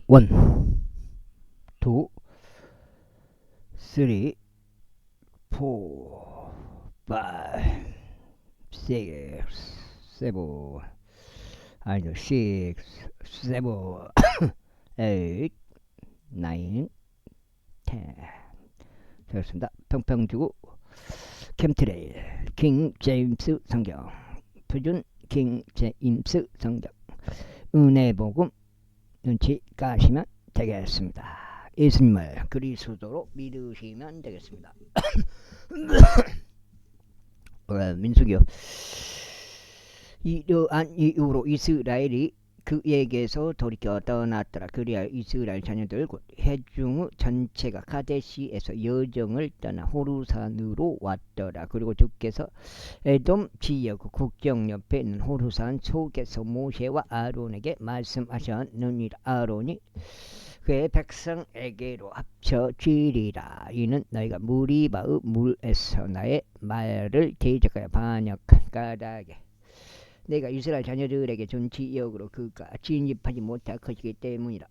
1, 2, 3, 4, 5, 6, 7, 아니죠, 6, 7, 8, 9, 10. 되었습니다. 평평주구 캠트레일 킹 제임스 성경, 표준 킹 제임스 성경, 은혜복음 눈치 까시면 되겠습니다. 예수님을 그리스도로 믿으시면 되겠습니다. 민수기요. 이러한 이유로 이스라엘이 그에게서 돌이켜 떠났더라. 그리하여 이스라엘 자녀들 곧 회중의 전체가 가데시에서 여정을 떠나 호르산으로 왔더라. 그리고 주께서 에돔 지역 국경 옆에 있는 호르산 속에서 모세와 아론에게 말씀하셨느니라. 아론이 그의 백성에게로 합쳐지리라. 이는 너희가 무리바의 물에서 나의 말을 대적하여 반역한 까닭에 내가 이스라엘 자녀들에게 준 지역으로 그가 진입하지 못할 것이기 때문이라.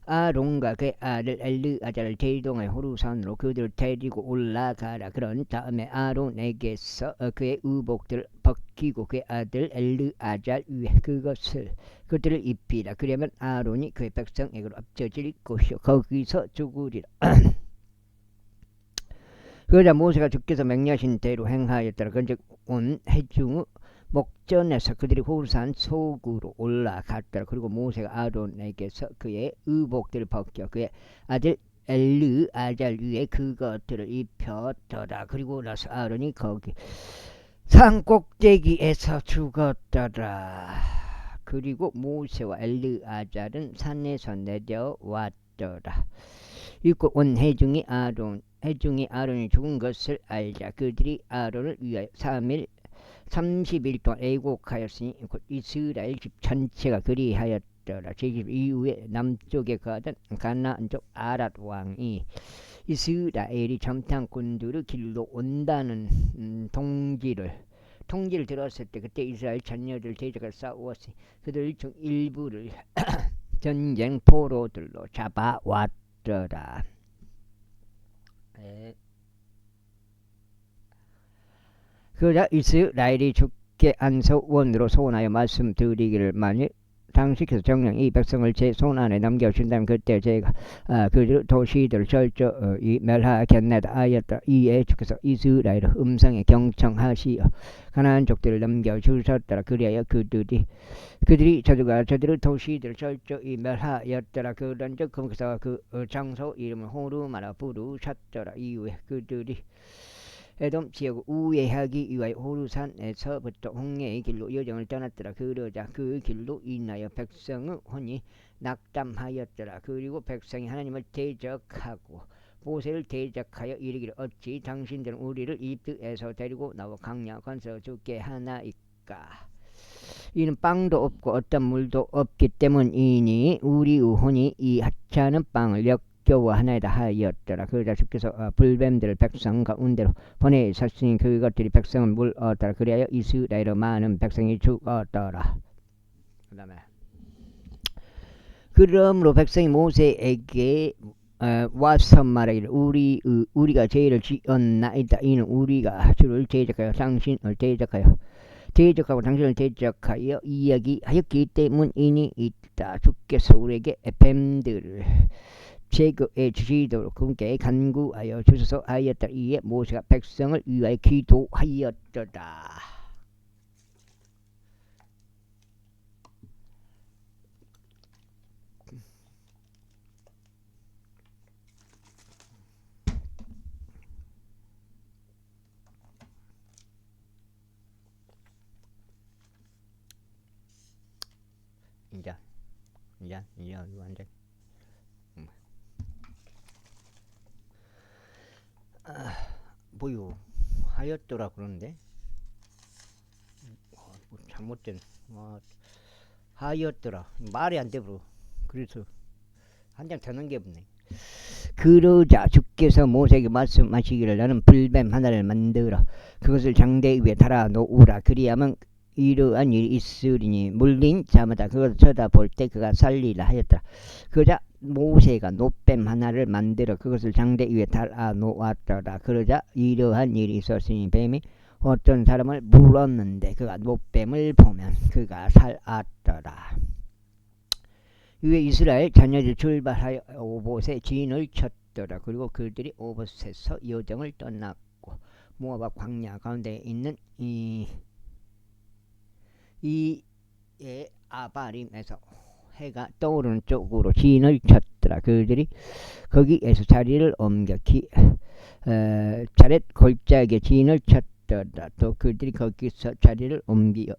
아론과 그의 아들 엘르아자를 대동하여 호르산으로 그들을 데리고 올라가라. 그런 다음에 아론에게서 그의 의복들을 벗기고 그의 아들 엘르아자 위에 그들을 입히라. 그러면 아론이 그의 백성에게로 합쳐질 것이요 거기서 죽으리라. 그러자 모세가 주께서 명령하신 대로 행하였더라. 그런즉 온 회중의 목전에서 그들이 호르산 속으로 올라갔더라. 그리고 모세가 아론에게서 그의 의복들을 벗겨 그의 아들 엘르아잘 위에 그것들을 입혔더라. 그리고 나서 아론이 거기 산 꼭대기에서 죽었더라. 그리고 모세와 엘르아잘은 산에서 내려왔더라. 이고 온 회중이 아론이 죽은 것을 알자. 그들이 아론을 위하여 30일 동안 애곡하였으니 곧 이스라엘 집 전체가 그리하였더라. 제2 이후에 남쪽에 거하던 가나안족 아랏 왕이 이스라엘이 잠탄꾼들의 길로 온다는 통지를 들었을 때 그때 이스라엘 자녀들 대적을 싸우었으니 그들 중 일부를 전쟁 포로들로 잡아왔더라. 그러자 이스라엘이 주께 안서원으로 소원하여 말씀드리기를 만일 당시께서 정령 이 백성을 제 손 안에 남겨주신다면 그때 제가 그 도시들을 철저히 멸하겠나이다 하였다. 이에 주께서 이스라엘의 음성에 경청하시어 가나안 족들을 남겨주셨더라. 그리하여 그들이 저들의 도시들을 철저히 멸하였더라. 그런즉 거기서 그 장소 이름을 호르마라 부르셨더라. 이후에 그들이 에돔 지역 우회하기 위하여 호르산에서부터 홍해의 길로 여정을 떠났더라. 그러자 그 길로 인하여 백성의 혼이 낙담하였더라. 그리고 백성이 하나님을 대적하고 모세를 대적하여 이르기를 어찌 당신들은 우리를 이집트에서 데리고 나와 강야 건설어 죽게 하나이까. 이는 빵도 없고 어떤 물도 없기 때문이니 우리의 혼이 이 하찮은 빵을 역겨워하나이다 하였더라. 그러자 주께서 불뱀들을 백성 가운데로 보내셨으니 그것들이 백성을 물었더라. 그리하여 이스라엘의 많은 백성이 죽었더라. 그 다음에 그러므로 백성이 모세에게 와서 말하기를 우리가 죄를 지었나이다. 이는 우리가 주를 대적하여 당신을 대적하고 당신을 대적하여 이야기하였기 때문이니 있다. 주께서 우리에게 뱀들을 제거해 주시도록 그분께 간구하여 주소서 하였다. 이에 모세가 백성을 위하여 기도하였더라. 이제 완전 뭐요 하였더라 그러는데 뭐 잘못된 하였더라 말이 안 되고 그래서 한 장 더 넘겨보네. 그러자 주께서 모세에게 말씀하시기를 너는 불뱀 하나를 만들어 그것을 장대 위에 달아 놓으라. 그리하면 이러한 일이 있으리니 물린 자마다 그것을 쳐다볼 때 그가 살리라 하였더라. 그러자 모세가 놋뱀 하나를 만들어 그것을 장대 위에 달아 놓았더라. 그러자 이러한 일이 있었으니 뱀이 어떤 사람을 물었는데 그가 놋뱀을 보면 그가 살았더라. 이후에 이스라엘 자녀들 출발하여 오봇에 진을 쳤더라. 그리고 그들이 오봇에서 여정을 떠났고 모압 광야 가운데 있는 이에 아바림에서 해가 떠오르는 쪽으로 진을 쳤더라. 그들이 거기에서 자리를 옮겼기 자렛 골짜기에 진을 쳤더라. 또 그들이 거기서 자리를 옮겨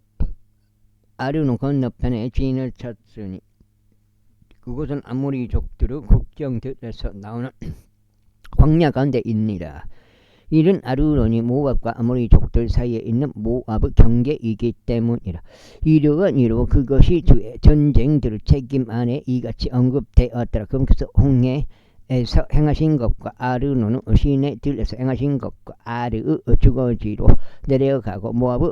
아르논 건너편에 진을 쳤으니 그곳은 아모리족들의 국경들에서 나오는 광야 가운데 있니라. 이는 아르논이 모압과 아모리족들 사이에 있는 모압의 경계이기 때문이라. 이러한 이로 그것이 주의 전쟁들의 책임 안에 이같이 언급되었더라. 그러면서 홍해에서 행하신 것과 아르논의 시내 들에서 행하신 것과 아르의 주거지로 내려가고 모압의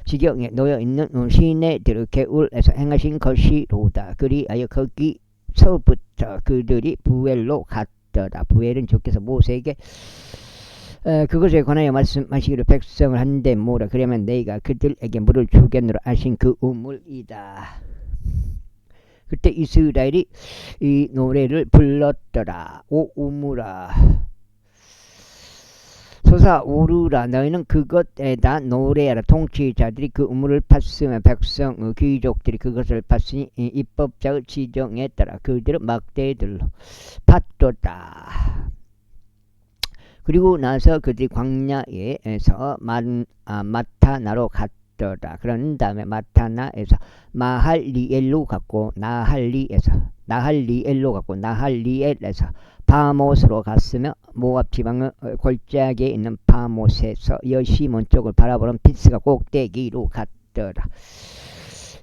지경에 놓여있는 시내들의 개울에서 행하신 것이로다. 그리하여 거기서부터 그들이 부엘로 갔더라. 부엘은 주께서 모세에게 그것에 관하여 말씀하시기를 백성을 한데 모으라. 그러면 너희가 그들에게 물을 주겠노라 하신 그 우물이다. 그때 이스라엘이 이 노래를 불렀더라. 오 우물아 솟아오르라. 너희는 그것에다 노래하라. 통치자들이 그 우물을 팠으며 백성의 귀족들이 그것을 팠으니 입법자의 지정에 따라 그들은 막대들로 팠도다. 그리고 나서 그들이 광야에서 마타나로 갔더라. 그런 다음에 마타나에서 마할리엘로 갔고 나할리엘로 갔고 나할리엘에서 바못으로 갔으며 모압 지방의 골짜기에 있는 바못에서 여시몬 쪽을 바라보는 피스가 꼭대기로 갔더라.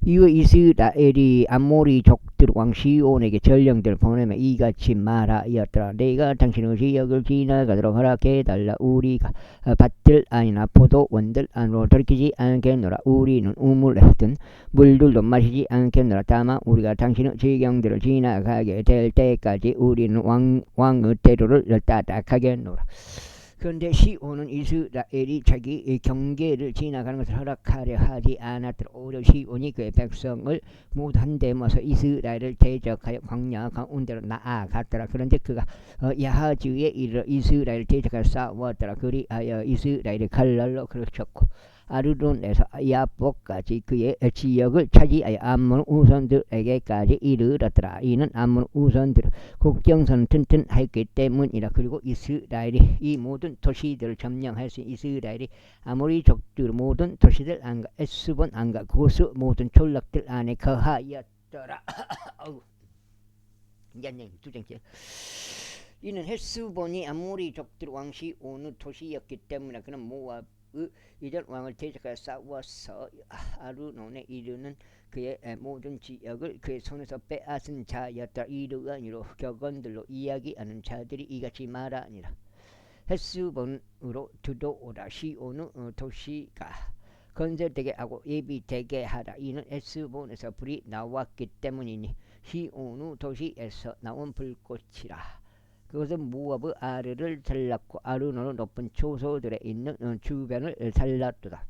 이후 이스라엘이 아모리족들 왕 시온에게 전령들을 보내며 이같이 말하였더라. 내가 당신의 지역을 지나가도록 허락해달라. 우리가 밭들 안이나 포도원들 안으로 돌이키지 않겠노라. 우리는 우물에 든 물들도 마시지 않겠노라. 다만 우리가 당신의 지경들을 지나가게 될 때까지 우리는 왕의 대로를 따라가겠노라. 그런데 시온은 이스라엘이 자기 경계를 지나가는 것을 허락하려 하지 않았더라. 오히려 시온이 그의 백성을 모두 한데 모아서 이스라엘을 대적하여 광야 가운데로 나아갔더라. 그런데 그가 야하즈에 이르러 이스라엘을 대적하여 싸웠더라. 그리하여 이스라엘이 칼날로 그르쳤고 아르논에서 야복까지 그의 지역을 차지하여 암몬 우선들에게까지 이르렀더라. 이는 암몬 우선들의 국경선은 튼튼했기 때문이라. 그리고 이스라엘이 이 모든 도시들을 점령할 수 있는 이스라엘이 아모리족들의 모든 도시들 안과 에스본 안과 고스 모든 촌락들 안에 거하였더라. 두 장째. 이는 헬스본이 아모리족들 왕시 오는 도시였기 때문에 그는 모압 이전 왕을 대적하여 싸워서 아르논에 이르는 그의 모든 지역을 그의 손에서 빼앗은 자였다. 이러한 이로 격언들로 이야기하는 자들이 이같이 말하니라. 헬스본으로 두도오라. 시온의 도시가 건설되게 하고 예비되게 하라. 이는 헬스본에서 불이 나왔기 때문이니 시온의 도시에서 나온 불꽃이라. 그것은 모압의 아르를 살랐고 아르논의 높은 초소들에 있는 주변을 살랐도다.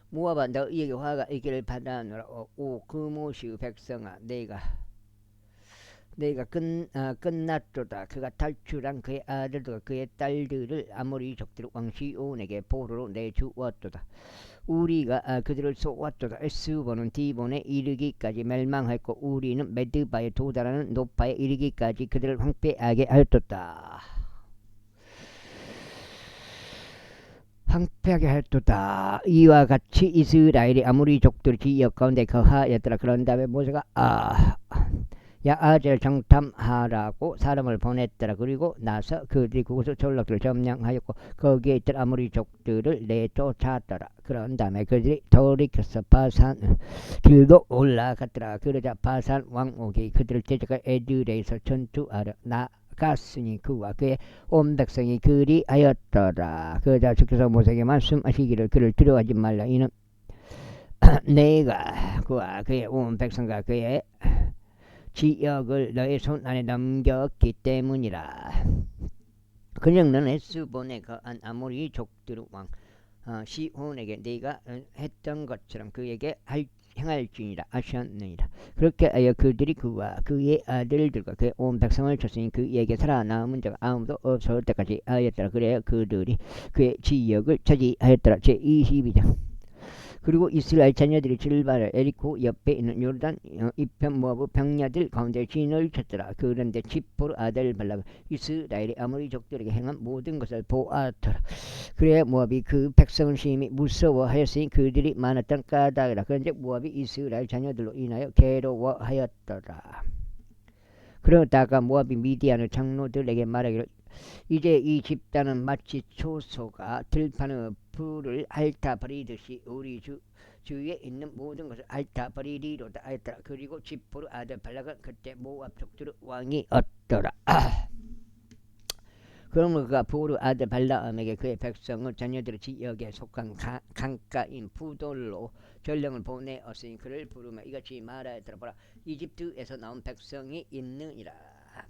모압아 너희에게 화가 있기를 바라노라. 오 그모시의 백성아 내가 끝났도다. 그가 탈출한 그의 아들들과 그의 딸들을 아모리족들 왕 시온에게 포로로 내주었도다. 우리가 그들을 쏘았도다. 에스본은 디본에 이르기까지 멸망했고 우리는 메드바에 도달하는 노파에 이르기까지 그들을 황폐하게 하였도다. 황폐하게 하였도다. 이와 같이 이스라엘이 아모리족들 지역 가운데 거하였더라. 그런 다음에 모세가 야하젤 정탐하라고 사람을 보냈더라. 그리고 나서 그들이 그곳의 전락들을 점령하였고 거기에 있던 아모리족들을 내쫓았더라. 그런 다음에 그들이 돌이켜서 바산 길도 올라갔더라. 그러자 바산 왕옥이 그들을 대적하여 에드레에서 전투하러 갔으니 그와 그의 온 백성이 그리하였더라. 그러자 주께서 모세에게 말씀하시기를 그를 두려워하지 말라. 이는 내가 그와 그의 온 백성과 그의 지역을 너의 손 안에 넘겼기 때문이라. 그냥 너는 햇수본에 거한 아모리 족들 왕 시온에게 네가 했던 것처럼 그에게 행할지니라 하셨느니라. 그렇게 하여 그들이 그와 그의 아들들과 그의 온 백성을 쳤으니 그에게 살아남은 자가 아무도 없을 때까지 하였더라. 그래야 그들이 그의 지역을 차지하였더라. 제22장. 그리고 이스라엘 자녀들이 출발해 에리코 옆에 있는 요르단 이편 모아브 병야들 가운데 진을 쳤더라. 그런데 지포르 아들 발락은 이스라엘이 아무리 족들에게 행한 모든 것을 보았더라. 그래야 모압이 그 백성을 심히 무서워하였으니 그들이 많았던 까닭이라. 그런데 모압이 이스라엘 자녀들로 인하여 괴로워하였더라. 그러다가 모압이 미디안의 장로들에게 말하기를 이제 이 집단은 마치 초소가 들판의 불을 핥아버리듯이 우리 주위에 있는 모든 것을 핥아버리리로다 하였더라. 그리고 지포르 아들 발락은 그때 모압 족들의 왕이 없더라. 그러므로 그가 보르 아들 발라암에게 그의 백성을 자녀들의 지역에 속한 강가인 부돌로 전령을 보내었으니 그를 부르며 이같이 말하였더라. 보라, 이집트에서 나온 백성이 있느니라.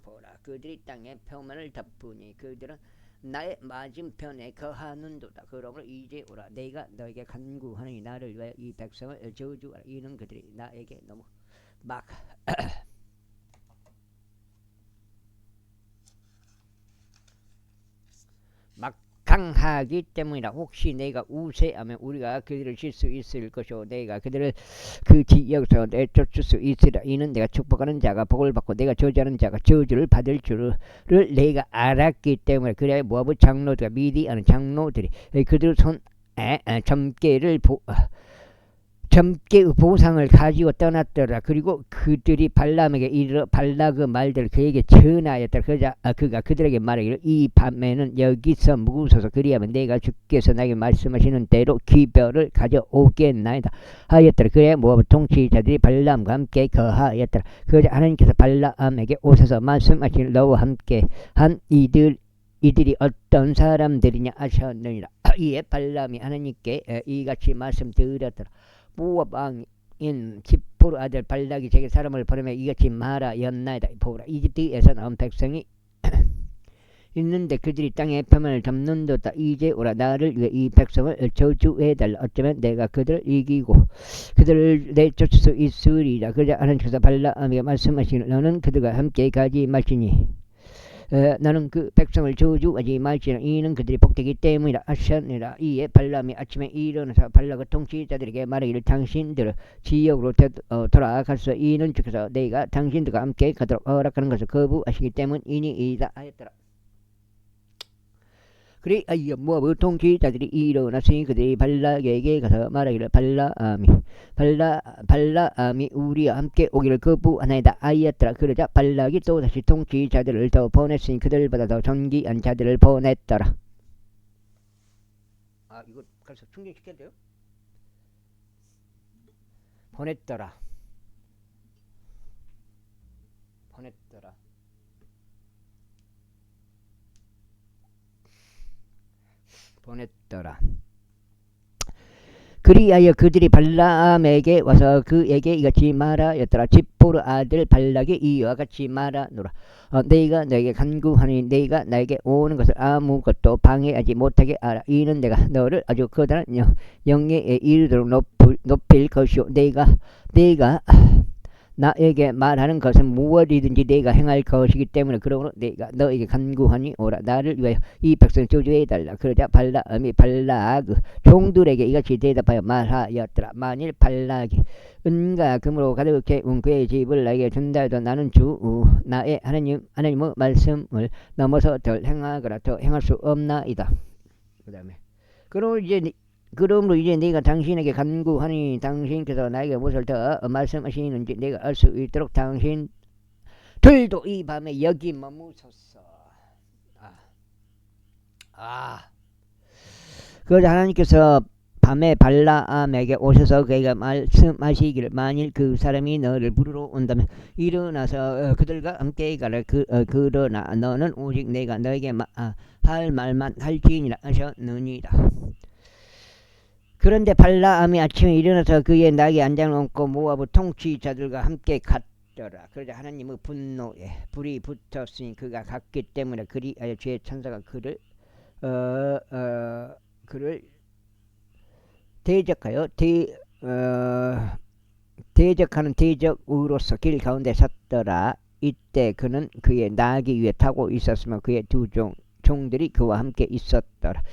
보라, 그들이 땅의 표면을 덮으니 그들은 나의 맞은편에 거하는도다. 그러므로 이제 오라, 내가 너에게 간구하니 나를 위하여 이 백성을 저주하라. 이는 그들이 나에게 너무 강하기 때문이라. 혹시 내가 우세하면 우리가 그들을 칠 수 있을 것이요 내가 그들을 그 지역에서 내쫓을 수 있으리라. 이는 내가 축복하는 자가 복을 받고 내가 저주하는 자가 저주를 받을 줄을 내가 알았기 때문에. 그래야 모압의 장로들과 미디안 장로들이 그들 손에 점괘의 보상을 가지고 떠났더라. 그리고 그들이 발람에게 이르러 발락의 말들을 그에게 전하였더라. 그러자 그가 그들에게 말하기를 이 밤에는 여기서 묵으소서. 그리하면 내가 주께서 나에게 말씀하시는 대로 기별을 가져오겠나이다 하였더라. 그래 모압 통치자들이 발람과 함께 거하였더라. 그러자 하나님께서 발람에게 오셔서 말씀하시기를 너와 함께 한 이들이 어떤 사람들이냐 하셨느니라. 이에 발람이 하나님께 이같이 말씀드렸더라. 모압 왕인 지포르 아들 발락이 제게 사람을 보내며 이같이 말하였나이다. 보라, 이집트에서 나온 백성이 있는데 그들이 땅의 표면을 덮는도다. 이제 오라, 나를 위해 이 백성을 저주해달라. 어쩌면 내가 그들을 이기고 그들을 내쫓을 수 있으리라. 그러자 하나님께서 발람에게 말씀하시기를 너는 그들과 함께 가지 말지니 나는 그 백성을 저주하지 말지라. 이는 그들이 복되기 때문이라 하셨느니라. 이에 발람이 아침에 일어나서 발락의 통치자들에게 말하기를 당신들을 지역으로 돌아가서 이는 주께서 내가 당신들과 함께 가도록 허락하는 것을 거부하시기 때문이니이다 하였더라. 그리하여 모압의 통치자들이 일어났으니 그들이 발락에게 가서 말하기를 발람이 우리와 함께 오기를 거부하나이다 하였더라. 그러자 발락이 또다시 통치자들을 더 보냈으니 그들보다 더 존귀한 자들을 보냈더라. 이거 그래서 충전시켜야 돼요? 보냈더라. 그리하여 그들이 발람에게 와서 그에게 이같이 말하였더라. 지포르 아들 발락이 이와 같이 말하노라. 내가 너에게 간구하니 내가 나에게 오는 것을 아무것도 방해하지 못하게 하라. 이는 내가 너를 아주 커다란 영예에 이르도록 높일 것이요 내가 나에게 말하는 것은 무엇이든지 내가 행할 것이기 때문에. 그러므로 내가 너에게 간구하니 오라, 나를 위하여 이 백성을 저주해달라. 그러자 발람이 발락 종들에게 이같이 대답하여 말하였더라. 만일 발락이 은과 금으로 가득 채운 그의 집을 나에게 준다 해도 나는 나의 하나님의 말씀을 넘어서 덜 행하거나 더 행할 수 없나이다. 그 다음에 그러므로 이제 네가 당신에게 간구하니 당신께서 나에게 무엇을 더 말씀하시는지 내가 알 수 있도록 당신들도 이 밤에 여기 머무소서. 그러자 하나님께서 밤에 발라암에게 오셔서 그에게 말씀하시기를 만일 그 사람이 너를 부르러 온다면 일어나서 그들과 함께 가라. 그러나 너는 오직 내가 너에게 할 말만 할지니라 하셨느니라. 그런데 발라암이 아침에 일어나서 그의 나귀 안장을 얹고 모아브 통치자들과 함께 갔더라. 그러자 하나님의 분노에 불이 붙었으니 그가 갔기 때문에 그리하여 주의 천사가 그를 대적하여 대적하는 대적으로서 길 가운데 섰더라. 이때 그는 그의 나귀 위에 타고 있었으며 그의 두 종들이 그와 함께 있었더라.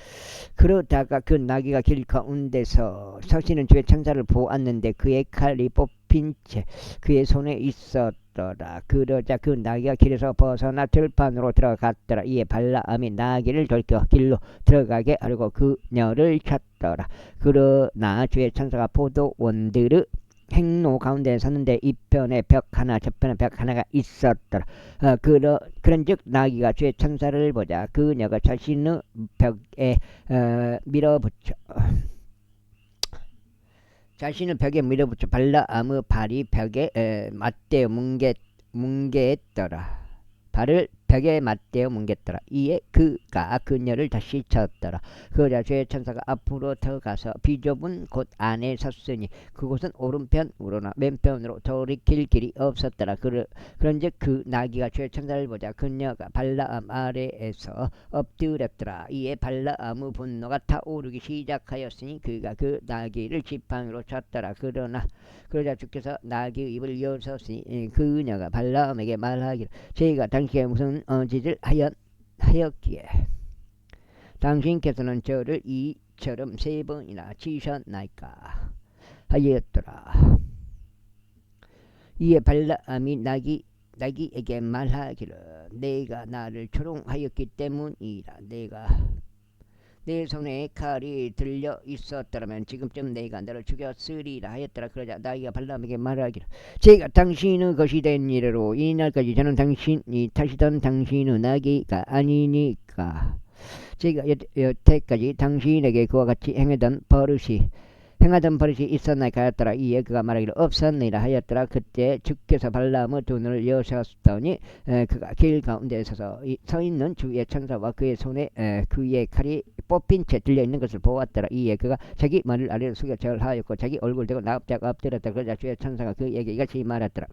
그러다가 그 나귀가 길 가운데서 서시는 주의 천사를 보았는데 그의 칼이 뽑힌 채 그의 손에 있었더라. 그러자 그 나귀가 길에서 벗어나 들판으로 들어갔더라. 이에 발라암이 나귀를 돌켜 길로 들어가게 하려고 그녀를 쳤더라. 그러나 주의 천사가 포도원들의 행로 가운데 섰는데 이편에 벽 하나 저편에 벽 하나가 있었더라. 그런즉 나귀가 주의 천사를 보자 그녀가 자신의 벽에 밀어붙여 발라암의 발이 벽에 맞대어 뭉개했더라. 발을 벽에 맞대어 뭉갰더라. 이에 그가 그녀를 다시 쳤더라. 그러자 주의 천사가 앞으로 더 가서 비좁은 곳 안에 섰으니 그곳은 오른편으로나 왼편으로 돌이킬 길이 없었더라. 그런즉 그 나귀가 주의 천사를 보자 그녀가 발라암 아래에서 엎드렸더라. 이에 발라암의 분노가 타오르기 시작하였으니 그가 그 나귀를 지팡이로 쳤더라. 그러자 주께서 나귀의 입을 여셨으니 그녀가 발라암에게 말하기를 저희가 당신에게 무슨 짓을 하였기에 당신께서는 저를 이처럼 3번이나 치셨나이까 하였더라. 이에 발라암이 나귀에게 말하기를 내가 나를 조롱하였기 때문이라. 내가 내 손에 칼이 들려 있었더라면 지금쯤 내가 너를 죽였으리라 하였더라. 그러자 나귀가 발라암에게 말하기를 제가 당신의 것이 된 이래로 이날까지 저는 당신이 타시던 당신의 나귀가 아니니까 제가 여태까지 당신에게 그와 같이 행하던 버릇이 있었나이까 하였더라. 이에 그가 말하기를 없었느니라 하였더라. 그때 주께서 발라암의 두 눈을 여셨더니 그가 길 가운데 서 있는 주의 천사와 그의 손에 그의 칼이 뽑힌 채 들려있는 것을 보았더라. 이에 그가 자기 머리를 아래로 숙여 절하였고 자기 얼굴을 대고 납작 엎드렸더라. 그러자 주의 천사가 그에게 이같이 말했더라.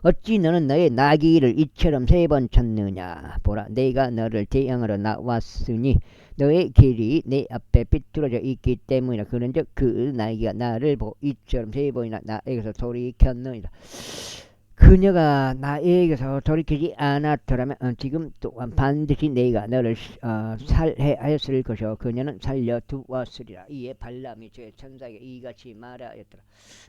어찌 너는 너의 나귀를 이처럼 3번 쳤느냐. 보라 내가 너를 대항하러 나왔으니 너의 길이 내 앞에 삐뚤어져 있기 때문이라. 그런즉 그 나귀가 나를 보고 이처럼 3번이나 나에게서 돌이켰느니라. 그녀가 나에게서 돌이키지 않았더라면 지금 또한 반드시 내가 너를 살해하였을 것이요 그녀는 살려두었으리라. 이에 발람이 주의 천사에게 이같이 말하였더라.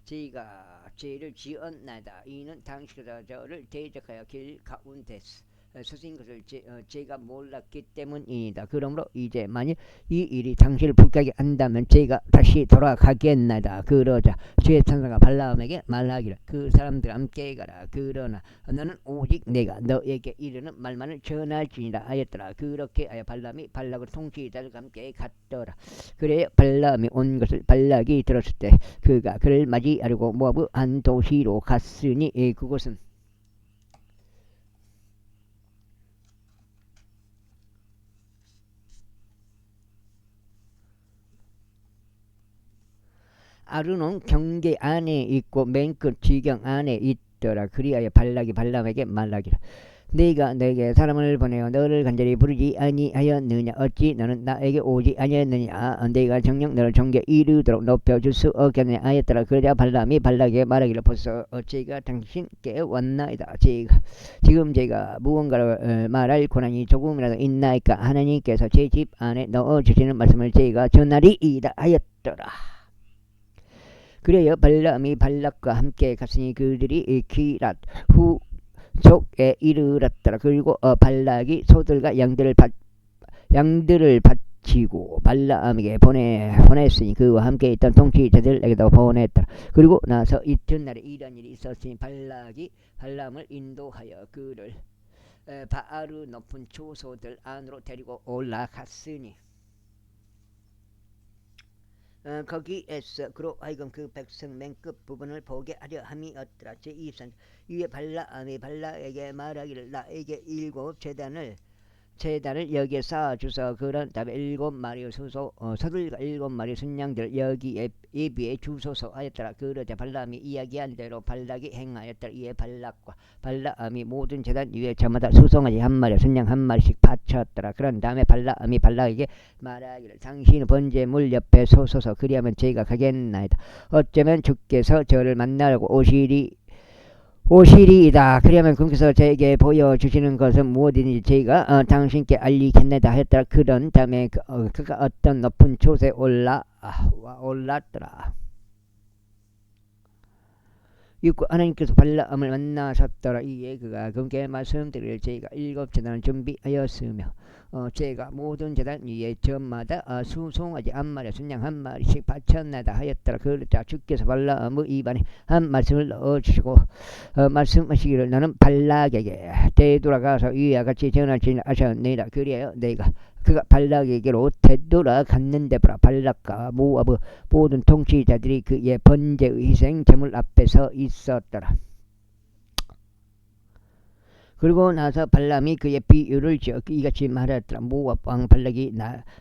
저희가 죄를 지었나이다. 이는 당신께서 저를 대적하여 길 가운데서 서신 것을 제가 몰랐기 때문이다. 그러므로 이제 만일 이 일이 당신을 불쾌하게 한다면 제가 다시 돌아가겠나이다. 그러자 주의 천사가 발라암에게 말하기를 그 사람들과 함께 가라. 그러나 너는 오직 내가 너에게 이르는 말만을 전할지니라 하였더라. 그렇게 하여 발람이 발락의 통치자들과 함께 갔더라. 그래 발람이 온 것을 발락이 들었을 때 그가 그를 맞이하려고 모압의 한 도시로 갔으니 그곳은 아르논 경계 안에 있고 맨 끝 지경 안에 있더라. 그리하여 발락이 발람에게 말하기를 네가 내게 사람을 보내어 너를 간절히 부르지 아니하였느냐. 어찌 너는 나에게 오지 아니하였느냐. 내가 정녕 너를 종교에 이르도록 높여줄 수 없겠느냐 하였더라. 그러자 발람이 발락에게 말하기를 보소 제가 당신께 왔나이다. 지금 제가 무언가를 말할 권한이 조금이라도 있나이까. 하나님께서 제 집 안에 넣어주시는 말씀을 제가 전하리이다 하였더라. 그래요 발람이 발락과 함께 갔으니 그들이 기랏 후족에 이르렀더라. 그리고 발락이 소들과 양들을 바치고 발람에게 보냈으니 그와 함께 있던 통치자들에게도 보냈더라. 그리고 나서 이튿날에 이런 일이 있었으니 발락이 발람을 인도하여 그를 바알의 높은 초소들 안으로 데리고 올라갔으니 거기에서 그로 하여금 그 백성 맨 끝 부분을 보게 하려 함이었더라. 제23 이에 발라함이 발락에게 말하기를 나에게 7 재단을 여기에 쌓아주서 그런 다음에 7마리 수소 서들과 7마리 순양들 여기에 예비에 주소서 하였더라. 그러자 발람이 이야기한 대로 발락이 행하였더라. 이에 발람이 모든 재단 위에 저마다 수송아지 1마리 순양 1마리씩 바쳤더라. 그런 다음에 발람이 발락에게 말하기를 당신은 번제물 옆에 서소서 그리하면 저희가 가겠나이다. 어쩌면 주께서 저를 만나려고 오시리이다. 그러면 그께서 저에게 보여주시는 것은 무엇이든지 저희가 당신께 알리겠나이다 하였더라. 그런 다음에 그가 어떤 높은 곳에 올랐더라. 6. 하나님께서 발람을 만나셨더라. 이에 그가 그분께 말씀드릴 저희가 7재단을 준비하였으며 저희가 모든 재단 위에 저마다 수송아지 1마리 순양 1마리씩 바쳤나이다 하였더라. 그러자 주께서 발람의 입안에 한 말씀을 넣어주시고 말씀하시기를 나는 발락에게 되돌아가서 이와 같이 전하지 하셨느니라. 그리하여 그가 발락에게로 되돌아갔는데 보라 발락과 모압의 모든 통치자들이 그의 번제의 희생 제물 앞에 서 있었더라. 그리고 나서 발람이 그의 비유를 지어 이같이 말하였더라. 모압 왕 발락이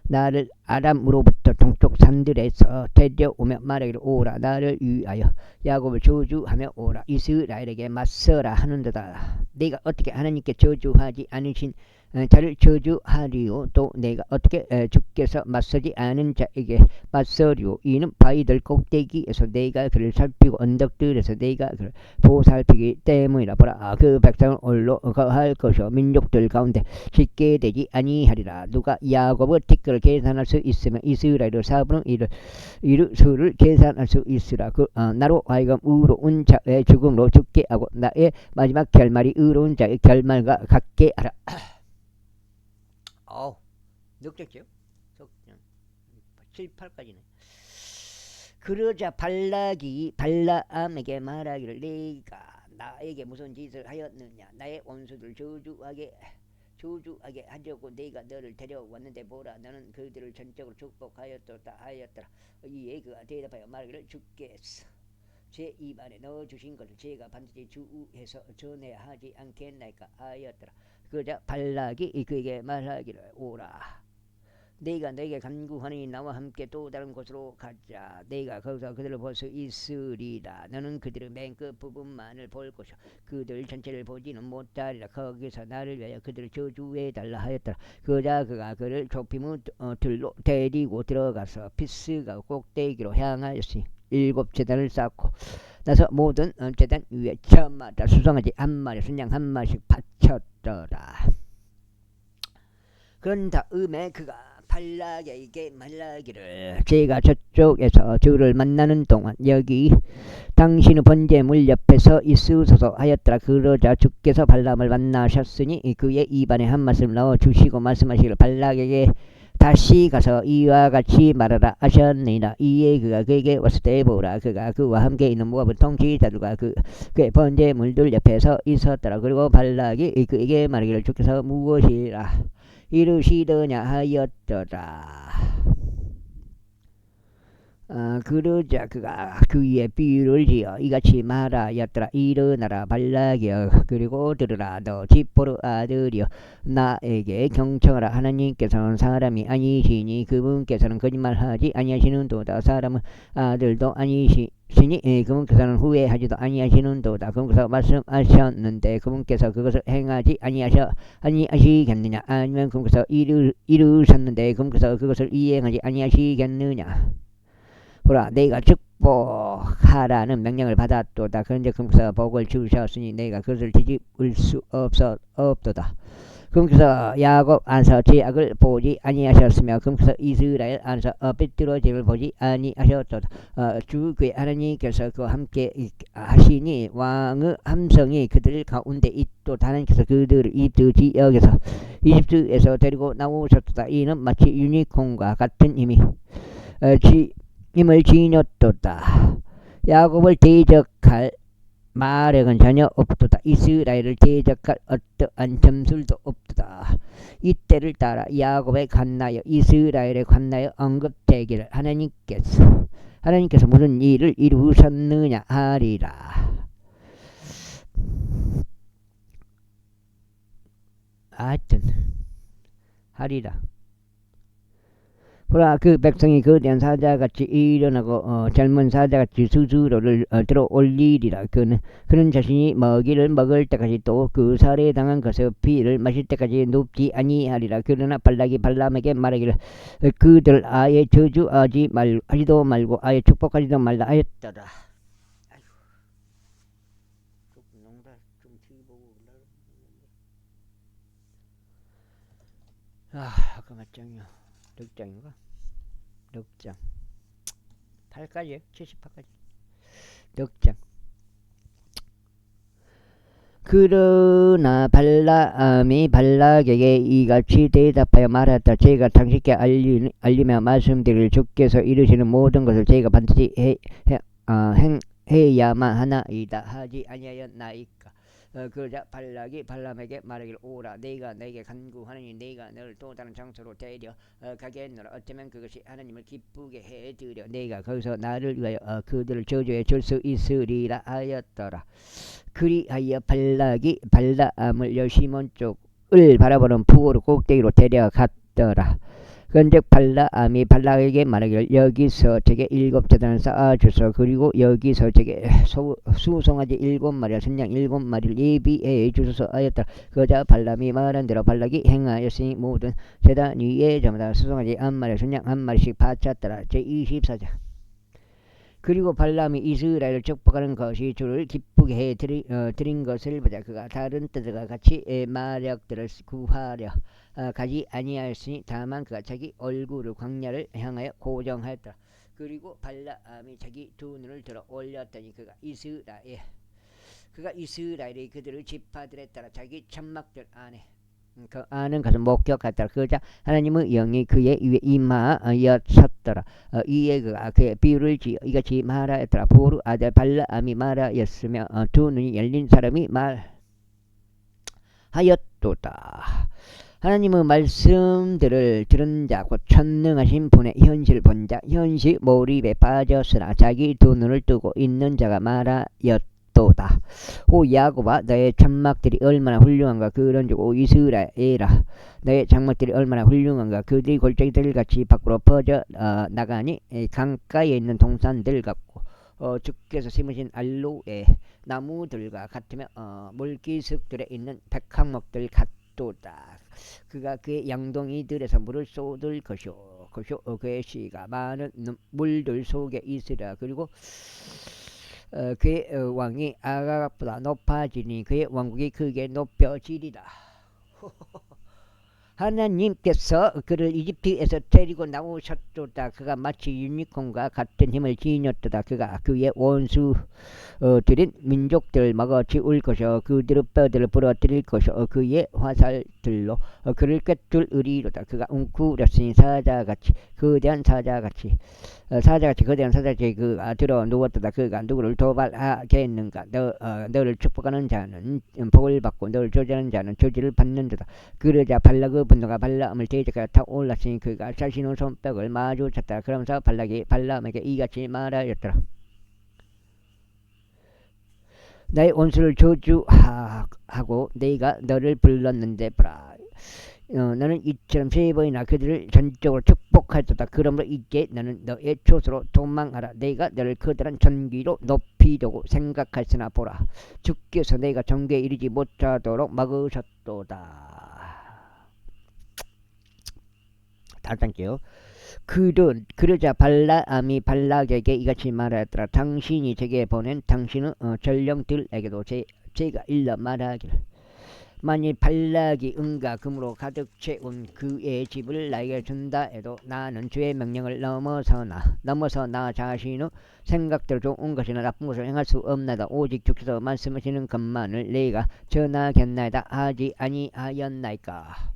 나를 아람으로부터 동쪽 산들에서 데려오며 말하기를 오라 나를 위하여 야곱을 저주하며 오라 이스라엘에게 맞서라 하는도다. 내가 어떻게 하나님께 저주하지 않으신 자를 저주하리요 또 내가 어떻게 주께서 맞서지 않은 자에게 맞서리요. 이는 바위들 꼭대기에서 내가 그를 살피고 언덕들에서 내가 그를 보살피기 때문이라. 보라 그 백성은 홀로 거할 것이요 민족들 가운데 쉽게 되지 아니하리라. 누가 야곱의 티끌을 계산할 수 있으면 이스라엘의 4분의 1의 수를 계산할 수 있으라. 나로 하여금 의로운 자의 죽음으로 죽게 하고 나의 마지막 결말이 의로운 자의 결말과 같게 하라. 6절죠? 7, 8까지는. 그러자 발람에게 말하기를 내가 나에게 무슨 짓을 하였느냐. 나의 원수들 저주하게 하려고 내가 너를 데려왔는데 보라 너는 그들을 전적으로 축복하였더라. 이에 그가 대답하여 말하기를 주께서 제 입안에 넣어주신 것을 제가 반드시 주의해서 전해야 하지 않겠나이까 하였더라. 그러자 발락이 그에게 말하기를 오라 내가 너에게 간구하니 나와 함께 또 다른 곳으로 가자. 내가 거기서 그들을 볼 수 있으리라. 너는 그들의 맨 끝 부분만을 볼 것이요 그들 전체를 보지는 못하리라. 거기서 나를 위하여 그들을 저주해달라 하였더라. 그러자 그가 그를 좁힘의 들로 데리고 들어가서 피스가 꼭대기로 향하였으니 7재단을 쌓고 나서 모든 재단 위에 저마다 수송아지 1마리 순양 1마리씩 바쳤더라. 그런 다음에 그가 발락에게 말하기를 제가 저쪽에서 주를 만나는 동안 여기 당신의 번제물 옆에 서 있으소서 하였더라. 그러자 주께서 발람을 만나셨으니 그의 입안에 한 말씀 넣어주시고 말씀하시기를 발락에게 다시 가서 이와 같이 말하라 하셨느니라. 이에 그가 그에게 왔을 때 보라 그가 그와 함께 있는 모압의 통치자들과 그의 번제물들 옆에 서 있었더라. 그리고 발락이 그에게 말하기를 주께서 무엇이라 이르시더냐 하였더라. 그러자 그가 그의 비유를 지어 이같이 말하였더라. 일어나라 발락이여 그리고 들으라 너 지포르 아들이여 나에게 경청하라. 하나님께서는 사람이 아니시니 그분께서는 거짓말하지 아니하시는도다. 사람은 아들도 아니시니 그분께서는 후회하지도 아니하시는도다. 그분께서 말씀하셨는데 그분께서 그것을 행하지 아니하시겠느냐. 아니면 그분께서 이루셨는데 그분께서 그것을 이행하지 아니하시겠느냐. 보라 내가 축복하라는 명령을 받았도다. 그런데 그분께서 복을 주셨으니 내가 그것을 뒤집을 수 없도다. 그분께서 야곱 안에서 죄악을 보지 아니하셨으며 그분께서 이스라엘 안에서 삐뚤어짐을 보지 아니하셨도다. 주 그의 하나님께서 그와 함께 하시니 왕의 함성이 그들 가운데 있도다. 하나님께서 그들을 이집트 지역에서 이집트에서 데리고 나오셨도다. 이는 마치 유니콘과 같은 힘을 지녔도다. 야곱을 대적할 마력은 전혀 없도다. 이스라엘을 대적할 어떠한 점술도 없도다. 이때를 따라 야곱에 관하여 이스라엘에 관하여 언급되기를 하나님께서 무슨 일을 이루셨느냐 하리라. 하여튼 하리라. 보라, 그 백성이 거대한 사자같이 일어나고 젊은 사자같이 스스로를 들어 올리리라. 그는 자신이 먹이를 먹을 때까지 또 그 살해당한 것의 피를 마실 때까지 눕지 아니하리라. 그러나 발락이 발람에게 말하기를 그들 아예 하지도 말고 아예 축복하지도 말라 하였더라. 아까 몇 장이야? 6장인가? 6장 8까지 78까지 6장. 그러나 발람이 발락에게 이같이 대답하여 말하였다. 제가 당신께 알리며 말씀드릴 주께서 이루시는 모든 것을 제가 반드시 해야만 하나이다 하지 아니하였나이까. 그러자 발락이 발람에게 말하기를 오라, 내가 내게 간구하느니 내가 너를 또 다른 장소로 데려 가겠노라. 어쩌면 그것이 하나님을 기쁘게 해드려 내가 거기서 나를 위하여 그들을 저주해 줄 수 있으리라 하였더라. 그리하여 발락이 발람을 여시몬 쪽을 바라보는 부호로 꼭대기로 데려갔더라. 그런즉 발람이 발락에게 말하기를 여기서 제게 7제단을 쌓아주소. 그리고 여기서 제게 수송아지 7마리와 순양 7마리를 예비해 주소서 하였더라. 그러자 발람이 말한 대로 발락이 행하였으니 모든 제단 위에 저마다 수송아지 1마리 순양 1마리씩 바쳤더라. 제24장. 그리고 발람이 이스라엘을 축복하는 것이 주를 기쁘게 해 드린 것을 보자. 그가 다른 때들과 같이 마력들을 구하려 가지 아니하였으니 다만 그가 자기 얼굴을 광야를 향하여 고정하였더라. 그리고 발람이 자기 두 눈을 들어 올렸더니 그가 이스라엘이 그들의 지파들에 따라 자기 천막들 안에 그 아는 것을 목격하더라. 그러자 하나님의 영이 그의 위에 임하였었더라. 이에 그가 그의 비유를 지어 이같이 말하였더라. 보르 아들 발람이 말하였으며 두 눈이 열린 사람이 말하였도다. 하나님의 말씀들을 들은 자 곧 천능하신 분의 현실 본 자, 현실 몰입에 빠졌으나 자기 두 눈을 뜨고 있는 자가 말하였도다. 오 야곱아, 너의 장막들이 얼마나 훌륭한가. 그런즉 오 이스라엘아, 너의 장막들이 얼마나 훌륭한가. 그들이 골짜기들같이 밖으로 퍼져 나가니 강가에 있는 동산들 같고 주께서 심으신 알로에 나무들과 같으며 물기슭들에 있는 백항목들 같도다. 그가 그의 양동이들에서 물을 쏟을 것이요 그의 씨가 많은 물들 속에 있으리라. 그리고 그의 왕이 아각보다 높아지니 그의 왕국이 크게 높여지리라. 하나님께서 그를 이집트에서 데리고 나오셨도다. 그가 마치 유니콘과 같은 힘을 지녔도다. 그가 그의 원수들인 민족들을 먹어치울 것이요 그들의 뼈들을 부러뜨릴 것이요 그의 화살들로 그를 꿰뚫으리로다. 그가 웅크렸으니 사자같이 거대한 사자같이 거대한 사자같이 그가 들어 누웠도다. 그가 누구를 도발하겠는가. 너를 축복하는 자는 복을 받고 너를 저주하는 자는 저주를 받는도다. 그러자 발락의 분노가 발람을 대적하여 타올랐으니 그가 자신의 손뼉을 마주쳤다. 그러면서 발락이 발람에게 이같이 말하였더라. 나의 원수를 저주하고 내가 너를 불렀는데 보라, 너는 이처럼 3번이나 그들을 전적으로 축복하였다. 그러므로 이제 너는 너의 조소로 도망하라. 내가 너를 커다란 전기로 높이려고 생각하였으나 보라, 주께서 내가 정계에 이르지 못하도록 막으셨도다. 다음 장게요. 그러자 발람이 발락에게 이같이 말하였더라. 당신이 제게 보낸 당신의 전령들에게도 제가 일러 말하기를, 만일 발락이 은과 금으로 가득 채운 그의 집을 나에게 준다 해도 나는 주의 명령을 넘어서 나 자신의 생각대로 좋은 것이나 나쁜 것을 행할 수 없나이다. 오직 주께서 말씀하시는 것만을 내가 전하겠나이다 하지 아니하였나이까.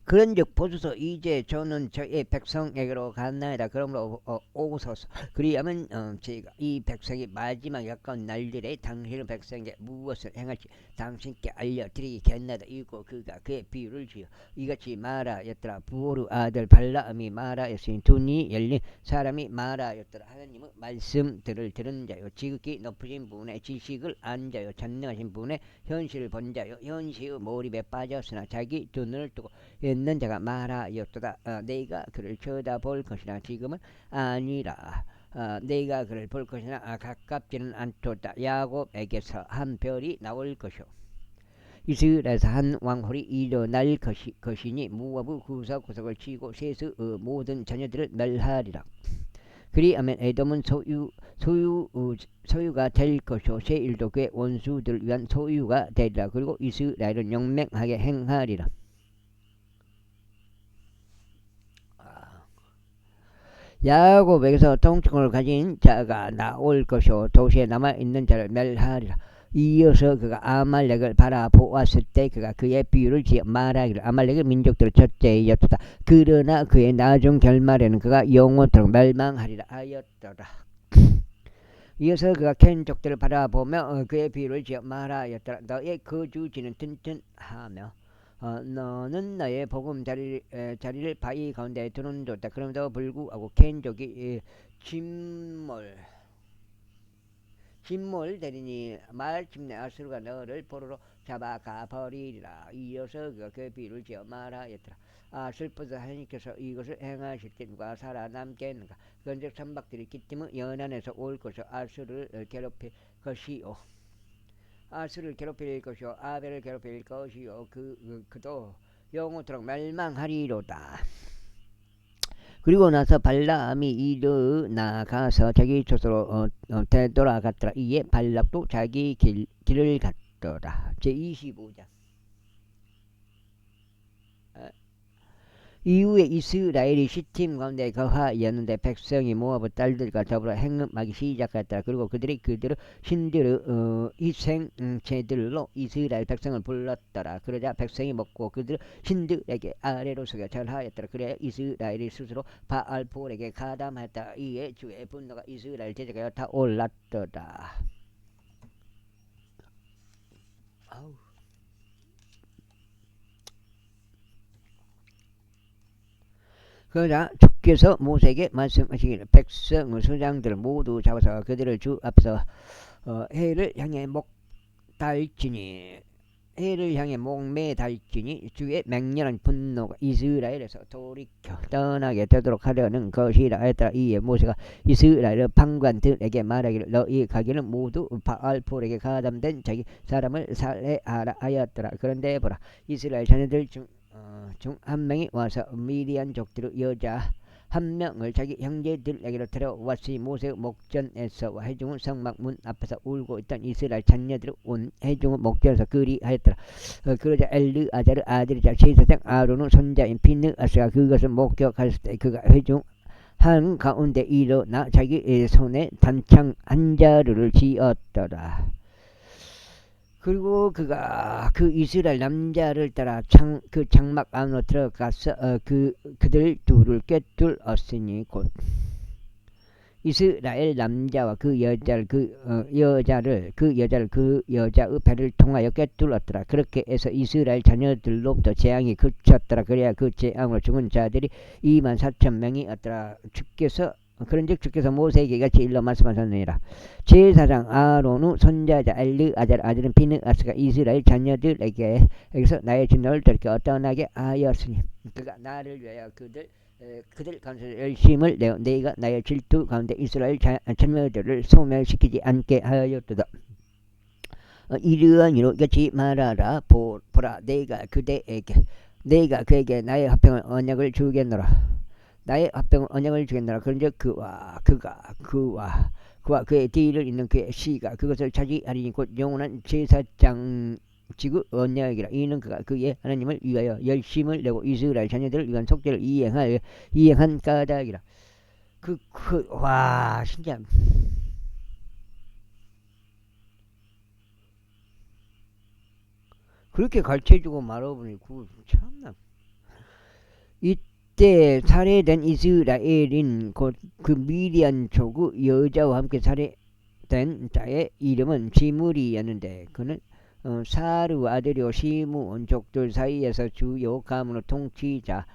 그런즉 보소서 이제 저는 저의 백성에게로 갔나이다. 그러므로 오소서. 그리하면 제가 이 백성이 마지막 가까운 날들에 당신의 백성에게 무엇을 행할지 당신께 알려드리겠나이다. 이고 그가 그의 비유를 지어 이같이 말하였더라. 부오르 아들 발라음이 말하였으니 두 눈이 열린 사람이 말하였더라. 하나님의 말씀들을 들은 자요 지극히 높으신 분의 지식을 안 자요 전능하신 분의 현실을 본 자요 현시의 몰입에 빠졌으나 자기 두 눈을 뜨고 있는 자가 말하였도다. 내가 그를 쳐다볼 것이나 지금은 아니라 내가 그를 볼 것이나 가깝지는 않도다. 야곱에게서 한 별이 나올 것이요 이스라엘에서 한 왕홀이 일어날 것이니 모압의 구석구석을 치고 셋의 모든 자녀들을 멸하리라. 그리하면 에돔은 소유가 될 것이요 세일도 그의 원수들을 위한 소유가 되리라. 그리고 이스라엘은 영맹하게 행하리라. 야곱에게서 통칭을 가진 자가 나올 것이요 도시에 남아있는 자를 멸하리라. 이어서 그가 아말렉을 바라보았을 때 그가 그의 비유를 지어 말하기를 아말렉의 민족들의 첫째였다. 그러나 그의 나중 결말에는 그가 영원토록 멸망하리라 하였더라. 이어서 그가 켄족들을 바라보며 그의 비유를 지어 말하였더라. 너의 거주지는 튼튼하며 너는 너의 보금 자리를 바위 가운데 두는 줬다. 그럼에도 불구하고 켄족이 진몰 되리니 마침내 아수르가 너를 포로로 잡아가 버리리라. 이어서 그가 그 비유를 지어 말하였더라. 슬퍼서 하나님께서 이것을 행하실 때 누가 살아남겠는가. 그런즉 선박들이 기tim의 연안에서 올 것이요 아수르를 괴롭힐 것이요 아벨을 괴롭힐 것이요 그도 영원토록 멸망하리로다. 그리고 나서 발람이 일어나가서 자기 조서로 되돌아갔더라. 이에 발락도 자기 길을 갔더라. 제25장. 이후에 이스라엘이 시팀 가운데 거하였는데 백성이 모압의 딸들과 더불어 행음하기 시작했다. 그리고 그들의 신들의 희생제들로 이스라엘 백성을 불렀더라. 그러자 백성이 먹고 그들 신들에게 아래로 속여 절하였더라. 그래 이스라엘이 스스로 바알볼에게 가담하였다. 이에 주의 분노가 이스라엘 제자가 타올랐더라. 그러자 주께서 모세에게 말씀하시기를 백성의 수장들을 모두 잡아서 그들을 주 앞에서 해를 향해 목매달지니 주의 맹렬한 분노가 이스라엘에서 돌이켜 떠나게 되도록 하려는 것이라 했더라. 이에 모세가 이스라엘 판관들에게 말하기를 너희 가기는 모두 바알볼에게 가담된 자기 사람을 살해하라 하였더라. 그런데 보라 이스라엘 자녀들 중 한 명이 와서 미디안족들의 여자 한 명을 자기 형제들에게로 데려왔으니 모세의 목전에서 회중은 성막 문 앞에서 울고 있던 이스라엘 자녀들을 온 회중의 목전에서 그리하였더라. 그러자 엘르아자르 아들이자 제사장 아론의 손자인 비느하스가 그것을 목격하였을 때 그가 회중 한 가운데 일어나 자기 손에 단창 한 자루를 쥐었더라. 그리고 그가 그 이스라엘 남자를 따라 그 장막 안으로 들어가서 그들 둘을 꿰뚫었으니 곧 이스라엘 남자와 그 여자를 그 여자의 배를 통하여 꿰뚫었더라. 그렇게 해서 이스라엘 자녀들로부터 재앙이 그쳤더라. 그래야 그 재앙으로 죽은 자들이 24,000명이었더라. 그런즉 주께서 모세에게 이같이 일러 말씀하셨느니라. 제사장 아론의 손자자 엘르아잘 아들은 비느하스가 이스라엘 자녀들에게 여기서 나의 진노를 돌이켜 떠나게 하였으니 그가 나를 위하여 그들 가운데 열심을 내어 내가 나의 질투 가운데 이스라엘 자녀들을 소멸시키지 않게 하였도다. 이러한 이로 이같이 말하라. 보라 내가 그에게 나의 화평을 언약을 주겠노라. 나의 언약을 주겠노라. 그런즉 그와 그의 뒤를 잇는 그의 씨가 그것을 차지하리니 곧 영원한 제사장직의 언약이라. 이는 그가 그의 하나님을 위하여 열심을 내고 이스라엘 자녀들을 위한 속죄를 이행한 까닭이라. 와 진짜 그렇게 가르쳐주고 말아보니 참나 이때 살해된 이스라엘인 곧 그 미디안 족의 여자와 함께 살해된 자의 이름은 지므리였는데 그는 사르 아들이요 시므온 족들 사이에서 주요 가문의 통치자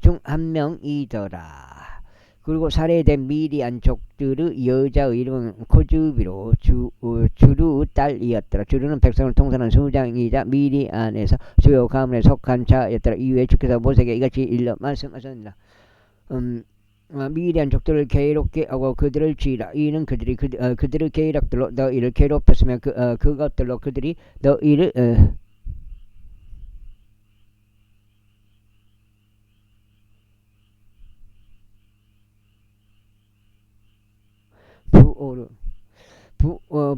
중 한 명이더라. 그리고 살해된 미디안 족들의 여자의 이름은 코즈비로 주르의 딸이었더라. 주르는 백성을 통솔하는 수장이자 미디안에서 주요 가문에 속한 자였더라. 이후에 주께서 모세에게 이같이 일러 말씀하셨느니라. 미디안 족들을 괴롭게 하고 그들을 치라. 이는 그들이 그들의 계략들로 너희를 괴롭혔으며 그것들로 그들이 너희를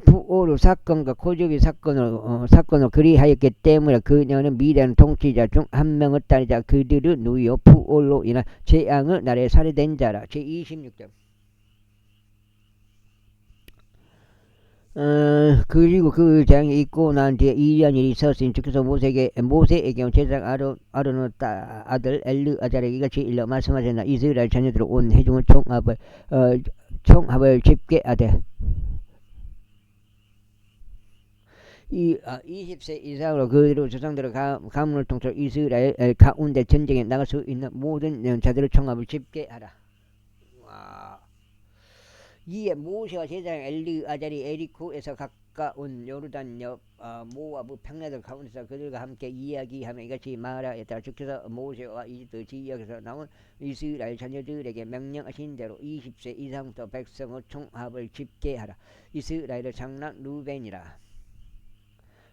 부오르 사건과 코즈비 사건을 그리하였기 때문에 그녀는 미디안 통치자 중 한 명의 딸이자 그들의 누이요 부올로 인한 재앙을 날에 살해된 자라. 제26절. 그리고 그 재앙이 있고 난 뒤에 이리한 일이 있었으니 주께서 모세에게 제사장 아론의 아들 엘르아잘에게 이같이 일러 말씀하셨나. 이스라엘 자녀들을 온 회중의 총합을 집계하되 20세 이상으로 그대로 조상들의 가문을 통틀어 이스라엘 가운데 전쟁에 나갈 수 있는 모든 자들의 총합을 집계하라. 이에 모세와 제사장 엘르아잘이 에리코에서 가까운 요르단 옆 모아브 평야들 가운데서 그들과 함께 이야기하며 이같이 말하였다. 주께서 모세와 이집트 지역에서 나온 이스라엘 자녀들에게 명령하신 대로 20세 이상부터 백성의 총합을 집계하라. 이스라엘의 장남 루벤이라.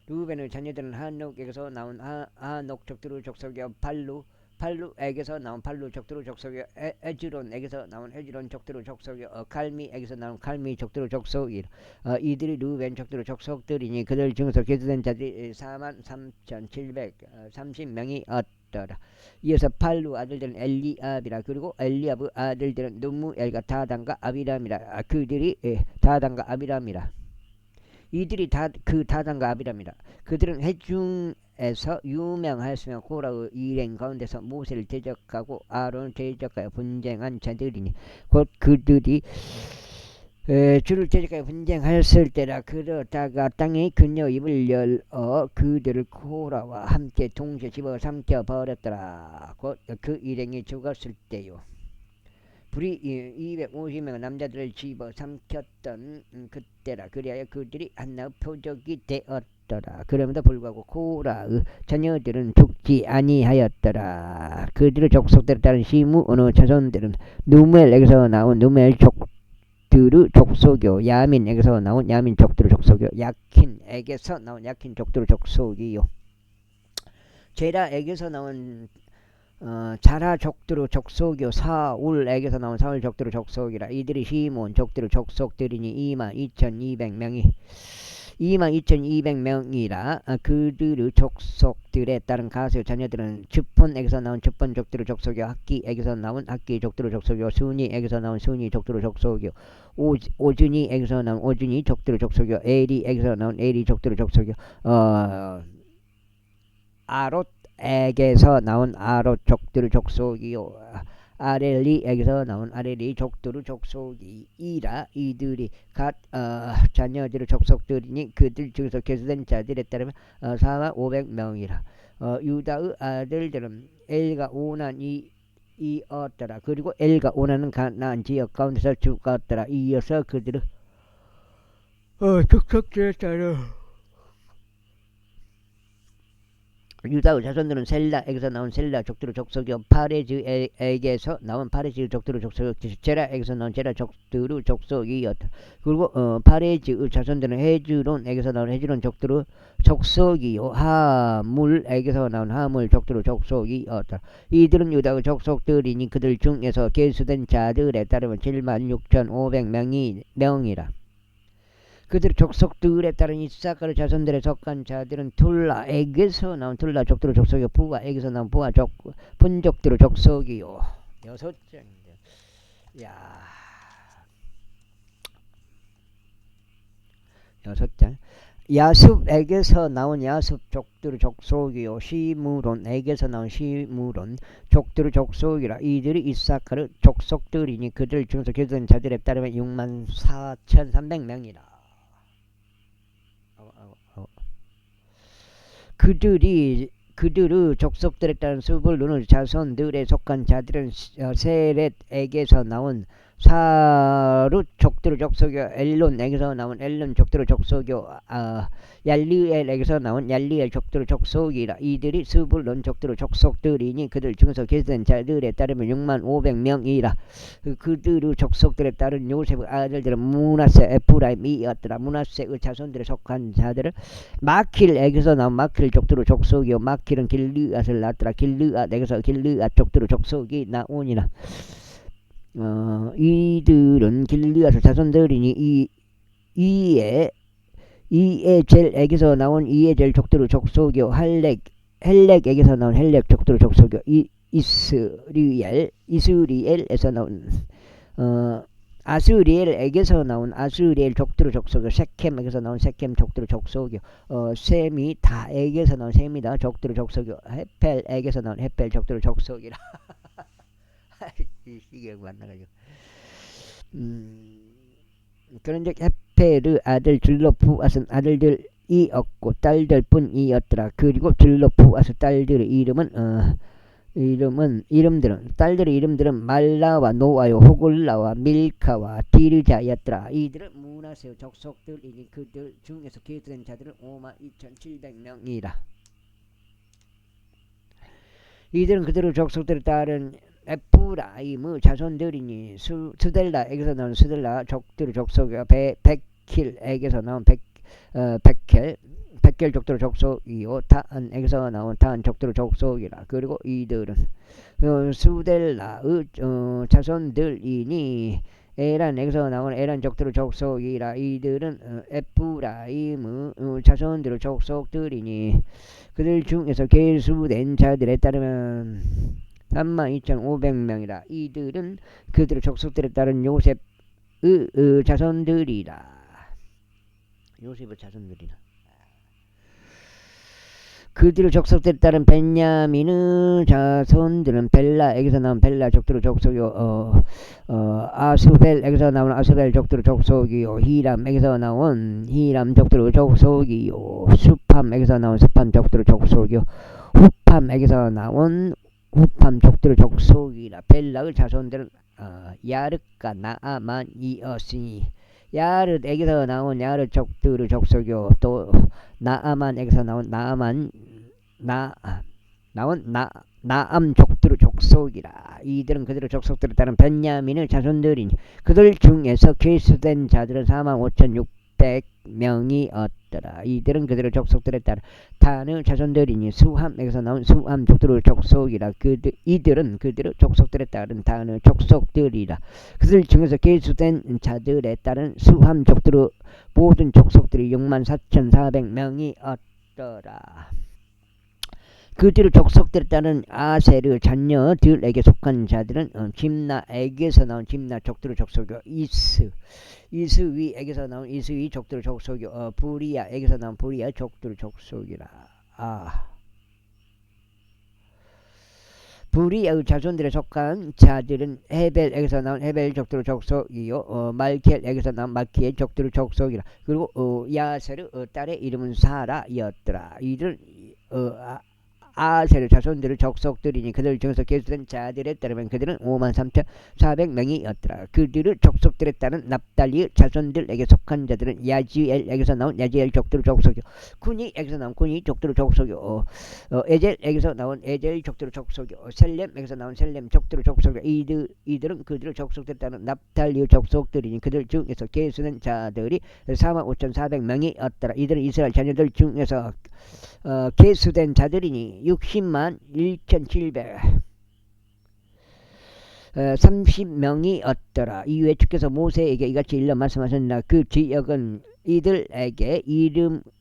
루벤의 자녀들은 한옥에게서 나온 한옥 족들의 족속이요 팔루에게서 나온 팔루 족들의 족속이요 에즈론에게서 나온 에즈론 족들의 족속이요 갈미에게서 나온 갈미 족들의 족속이요 이들이 루벤 족들의 족속들이니 그들 중에서 계수된 자들이 43,730명이었더라. 이어서 팔루 아들들은 엘리압이라. 그리고 엘리압의 아들들은 누무엘과 다단과 아비람이라. 그들이 다단과 아비람이라. 이들이 그 다단과 아비람이라. 그들은 회중에서 유명하였으며 고라의 일행 가운데서 모세를 대적하고 아론을 대적하여 분쟁한 자들이니 곧 그들이 주를 대적하여 분쟁하였을 때라. 그러다가 땅에 그녀 입을 열어 그들을 고라와 함께 동시에 집어 삼켜 버렸더라. 곧 그 일행이 죽었을 때요. 불이 250명의 남자들을 집어 삼켰던 그때라. 그리하여 그들이 한나의 표적이 되었더라. 그럼에도 불구하고 고라의 자녀들은 죽지 아니하였더라. 그들의 족속들에 따른 시므온의 자손들은 누멜에게서 나온 누멜 족들의 족속이요 야민에게서 나온 야민 족들의 족속이요 야킨에게서 나온 야킨 족들의 족속이요 제라에게서 나온 자라 족들의 족속이요 사울에게서 나온 사울 족들의 족속이라. 이들이 시몬 족들의 족속들이니 22,200명이라. 그들의 족속들에 따른 가수의 자녀들은 츠폰에게서 나온 츠폰 족들의 족속이요 학기에게서 나온 학기 족들의 족속이요 순이에게서 나온 순이 족들의 족속이요 오즈니에게서 나온 오즈니 족들의 족속이요 에리에게서 나온 에리 족들의 족속이요 아롯에게서 나온 아롯 족들의 족속이요 아렐리에게서 나온 아렐리 족들의 족속이라. 이들이 각 자녀들의 족속들이니 그들 중에서 계수된 자들에 따르면 45,500명이라. 유다의 아들들은 엘과 오난이 이었더라. 그리고 엘과 오난은 가나안 지역 가운데서 죽었더라. 이어서 그들의 족속들에 따라 유다의 자손들은 셀라에게서 나온 셀라 족들의 족속이요 파레즈에게서 나온 파레즈 족들의 족속이요 제라에게서 나온 제라 족들의 족속이었다. 그리고 파레즈의 자손들은 헤즈론에게서 나온 헤즈론 족들의 족속이요 하물에게서 나온 하물 족들의 족속이었다. 이들은 유다의 족속들이니 그들 중에서 계수된 자들에 따르면 76,500명이라. 그들의 족속들에 따른 이사카르 자손들의 속한 자들은 툴라에게서 나온 툴라 족들의 족속이요 부아에게서 나온 부아 분족들의 족속이요. 6장인데 야 6장 야습에게서 나온 야습 족들 족속이요 시므론에게서 나온 시므론 족들 족속이라. 이들이 이사카르 족속들이니 그들 중에서 교도된 자들에 따르면 64,300명이라. 그들의 족속들에 따른 스불룬의 자손들에 속한 자들은 세렛에게서 나온 사룻 족들의 족속이요 엘론에게서 나온 엘론 족들의 족속이요 얄리엘에게서 나온 얄리엘 족들의 족속이라. 이들이 스불룬 족들의 족속들이니 그들 중에서 계수된 자들에 따르면 65,000명이라. 그들의 족속들에 따른 요셉의 아들들은 므낫세 에프라임이었더라. 므낫세의 자손들에 속한 자들은 마킬에게서 나온 마킬 족들의 족속이요 마킬은 길르앗을 낳았더라. 길르앗에게서 길르앗 족들의 족속이 나오니라. 이들은 길르앗의 자손들이니 이에젤에게서 나온 이에젤 족들의 족속이요 헬렉에게서 나온 헬렉 족들의 족속이요 이스리엘에서 나온 아스리엘에게서 나온 아스리엘 족들의 족속이요 세켐에게서 나온 세켐 족들의 족속이요 세미다에게서 나온 세미다 족들의 족속이요 헤펠에게서 나온 헤펠 족들의 족속이라. 이게 만나가지고 그런즉 헤펠의 아들 줄로푸앗은 아들들이 없고 딸들뿐이었더라. 그리고 줄로푸앗의 딸들의 딸들의 이름들은 말라와 노아요 호골라와 밀카와 디르자였더라. 이들은 므낫세의 족속들이니 그들 중에서 계수된 자들은 52,700명이라. 이들은 그들의 족속들에 따른 에프라임의 자손들이니 스델라에게서 나온 스델라 족들의 족속이요 백킬에게서 나온 백켈 족들의 족속이요 타안에게서 나온 타안 족들의 족속이라. 그리고 이들은 스델라의 자손들이니 에란에게서 나온 에란 족들의 족속이라. 이들은 에프라임의 자손들의 족속들이니 그들 중에서 계수된 자들에 따르면 32,500명이라. 이들은 그들의 족속들에 따른 요셉의 자손들이라. 요셉의 자손들이라. 그들의 족속들에 따른 벤야민의 자손들은 벨라에게서 나온 벨라 족들의 족속이요 아스벨에게서 나온 아스벨 족들의 족속이요 히람에게서 나온 히람 족들의 족속이요 수팜에게서 나온 수팜 족들의 족속이요 후팜에게서 나온 후팜 족들의 족속이라. 벨라의 자손들은 야르과 나아만이었으니 야르에게서 나온 야르 족들의 족속이요 또 나아만에게서 나온 나암 족들의 족속이라. 이들은 그들의 족속들에 따른 벤야민의 자손들이니 그들 중에서 계수된 자들은 45,600명이었더라. 이들은 그들의 족속들에 따라 단의 자손들이니 수함에게서 나온 수함 족들의 족속이라. 이들은 그들의 족속들에 따른 단의 족속들이라. 그들 중에서 계수된 자들에 따른 수함 족들의 모든 족속들이 64,400명이었더라. 그들의 족속들에 따른 아셀의 자녀들에게 속한 자들은 짐나에게서 나온 짐나 족들의 족속이요 이스위에게서 나온 이스위 족들의 족속이요 부리아에게서 나온 부리아 족들의 족속이라. 부리아의 자손들에 속한 자들은 헤벨에게서 나온 헤벨 족들의 족속이요 말키엘에게서 나온 말키엘 족들의 족속이라. 그리고 야셀의 딸의 이름은 사라였더라. 이들은 아셀의 자손들의 족속들이니 그들 중에서 계수된 자들에 따르면 그들은 53,400명이었더라. 그들의 족속들에 따른 납달리의 자손들에게 속한 자들은 야지엘에게서 나온 야지엘 족들의 족속이요 구니에게서 나온 구니 족들의 족속이요 에젤에게서 나온 에젤 족들의 족속이요 셀렘에게서 나온 셀렘 족들의 족속이요 이들은 그들의 족속들에 따른 납달리의 족속들이니 그들 중에서 계수된 자들이 45,400명이었더라. 이들은 이스라엘 자녀들 중에서 계수된 자들이니 601,730명이었더라. 이후에 주께서 모세에게 이같이 일러 말씀하셨나 그 지역은 이들에게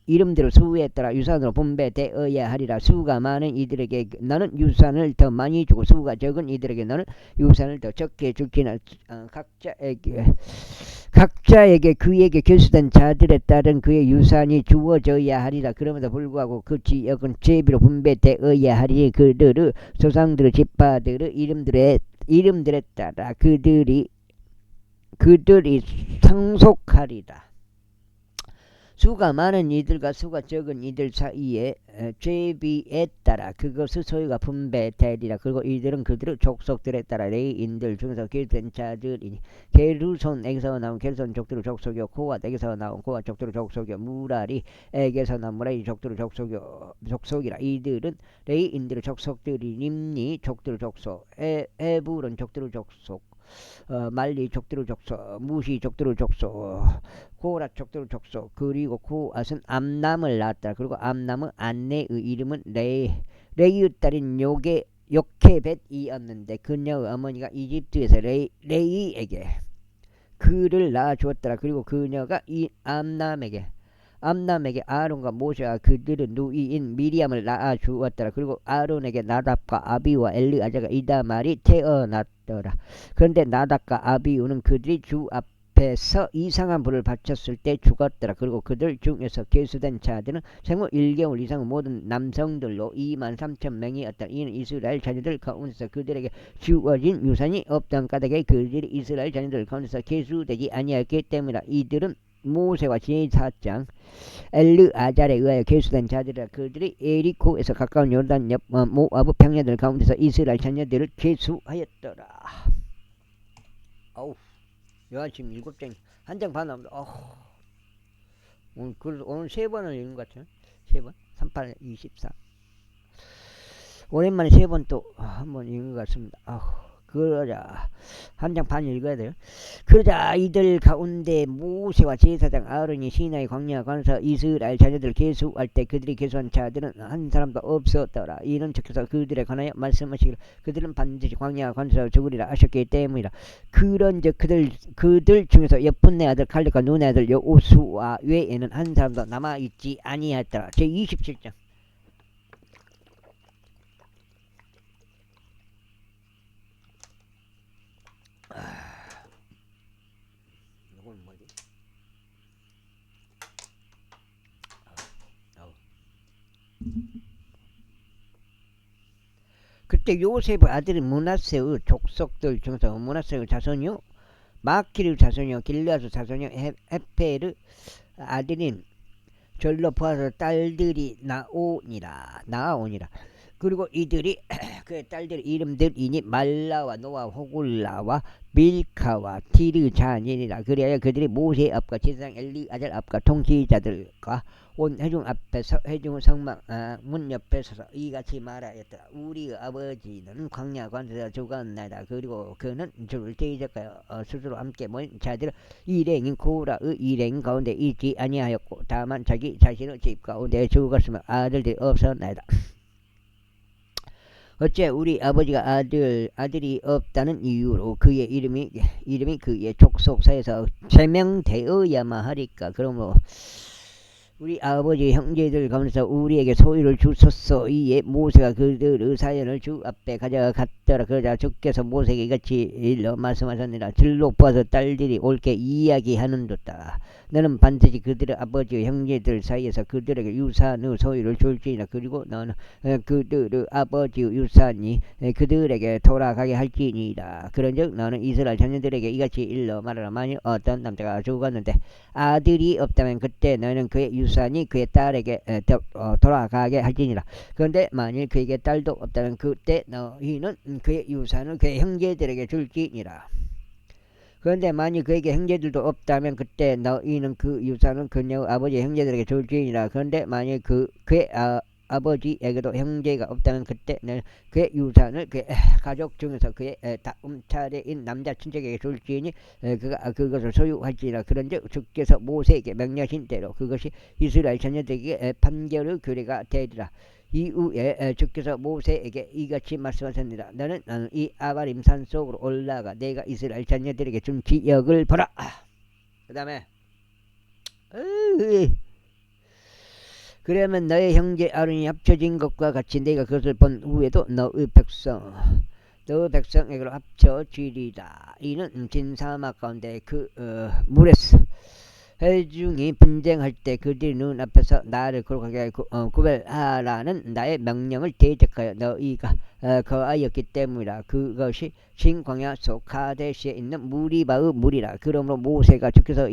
이름대로 수에 따라 유산으로 분배되어야 하리라. 수가 많은 이들에게 너는 유산을 더 많이 주고 수가 적은 이들에게 너는 유산을 더 적게 줄지나 각자에게 그에게 결수된 자들에 따른 그의 유산이 주어져야 하리라. 그럼에도 불구하고 그 지역은 제비로 분배되어야 하리니 그들의 조상들의 지파들의 이름들에 따라 그들이 상속하리라. 수가 많은 이들과 수가 적은 이들 사이에 죄비에 따라 그것의 소유가 분배되리라. 그리고 이들은 그들의 족속들에 따라 레위인들 중에서 결된 자들이니 게르손에게서 나온 게르손 족들의 족속이요 고앗에게서 나온 고앗 족들의 족속이요 무라리에게서 나온 무라리 족들의 족속이라. 이들은 레위인들의 족속들이 님니 족들의 족속 에불은 족들의 족속 말리 족들의 족속 무시 족들의 족속 고라 족들의 족속 그리고 고앗은 암남을 낳았다. 그리고 암남은 안내의 이름은 레이의 딸인 요케벳이었는데 그녀의 어머니가 이집트에서 레이에게 그를 낳아주었더라. 그리고 그녀가 이 암남에게 아론과 모세와 그들의 누이인 미리암을 낳아주었더라. 그리고 아론에게 나답과 아비우와 엘르아자가 이다말이 태어났더라. 그런데 나답과 아비우는 그들이 주 앞에서 이상한 불을 바쳤을 때 죽었더라. 그리고 그들 중에서 계수된 자들은 생후 1개월 이상의 모든 남성들로 23,000명이었다. 이는 이스라엘 자녀들 가운데서 그들에게 주어진 유산이 없던 까닭에 그들이 이스라엘 자녀들 가운데서 계수되지 아니하였기 때문이라. 이들은 모세와 제4장 엘르아잘에 의하여 계수된 자들이라. 그들이 에리코에서 가까운 요르단 옆 모아브 평야들 가운데서 이스라엘 자녀들을 계수하였더라. 어우, 야 지금 7장 한 장 반 남았다. 오늘 3번을 읽는 것 같아요. 3번 38, 24 오랜만에 3번 또 한번 읽는 것 같습니다. 그러자 한 장 반 읽어야 돼요. 그러자 이들 가운데 모세와 제사장 아론이 시나이 광야 관서 이스라엘 자녀들 계수할 때 그들이 계수한 자들은 한 사람도 없었더라. 이는 주께서 그들에 관하여 말씀하시기를 그들은 반드시 광야 관서 죽으리라 하셨기 때문이라. 그런즉 그들 중에서 예푼네 아들 칼렙과 눈의 아들 여호수아 외에는 한 사람도 남아있지 아니하였더라. 제27장 이건 뭐지? 그때 요셉의 아들인 므낫세의 족속들 중에서 므낫세의 자손이요 마키르 자손이요 길르앗의 자손이요 헤페르 아들인 절로푸아의 딸들이 나오니라. 그리고 이들이 그의 딸들의 이름들이니 말라와 노아 호굴라와 밀카와 티르자니라. 그리하여 그들이 모세의 앞과 제사장 엘리아잘 앞과 통치자들과 온 회중 앞에서 회중 성막 문 옆에 서서 이같이 말하였더라. 우리 아버지는 광야 관에서 죽었나이다. 그리고 그는 주를 대적하여 스스로 함께 모인 자들 일행인 고라의 일행 가운데 있지 아니하였고 다만 자기 자신의 집 가운데 죽었으며 아들들이 없었나이다. 어째 우리 아버지가 아들이 없다는 이유로 그의 이름이 그의 족속사에서 제명되어야만 하리까. 그러므로 우리 아버지 형제들 가운데서 우리에게 소유를 주소서. 이에 모세가 그들의 사연을 주 앞에 가져갔더라. 그러자 주께서 모세에게 이같이 일러 말씀하셨느니라. 들록부와서 딸들이 옳게 이야기하는도다. 너는 반드시 그들의 아버지의 형제들 사이에서 그들에게 유산의 소유를 줄지니라. 그리고 너는 그들의 아버지의 유산이 그들에게 돌아가게 할지니라. 그런즉 너는 이스라엘 자녀들에게 이같이 일러 말하라. 만일 어떤 남자가 죽었는데 아들이 없다면 그때 너는 그의 유산이 그의 딸에게 돌아가게 할지니라. 그런데 만일 그에게 딸도 없다면 그때 너희는 그의 유산을 그의 형제들에게 줄지니라. 그런데 만일 그에게 형제들도 없다면 그때 너희는 그 유산은 그녀의 아버지 형제들에게 줄지니라. 그런데 만일 그의 아버지에게도 형제가 없다면 그때는 그의 유산을 그의 가족 중에서 그의 다음 차례인 남자 친척에게 줄지니 그가 그것을 소유할지니라. 그런즉 주께서 모세에게 명령하신 대로 그것이 이스라엘 자녀들에게 판결의 규례가 되리라. 이후에 주께서 모세에게 이같이 말씀하셨느니라. 너는 이 아바림 산 속으로 올라가 내가 이스라엘 자녀들에게 준 지역을 보라. 그 다음에 으이. 그러면 너의 형제 아론이 합쳐진 것과 같이 내가 그것을 본 후에도 너의 백성에게로 합쳐지리라. 이는 진 사막 가운데 그 물에서 회중이 분쟁할 때 그들이 눈앞에서 나를 거룩하게 구별하라는 나의 명령을 대적하여 너희가 거하였기 때문이라. 그것이 신광야 속 카데시에 있는 무리바의 물이라. 그러므로 모세가 주께서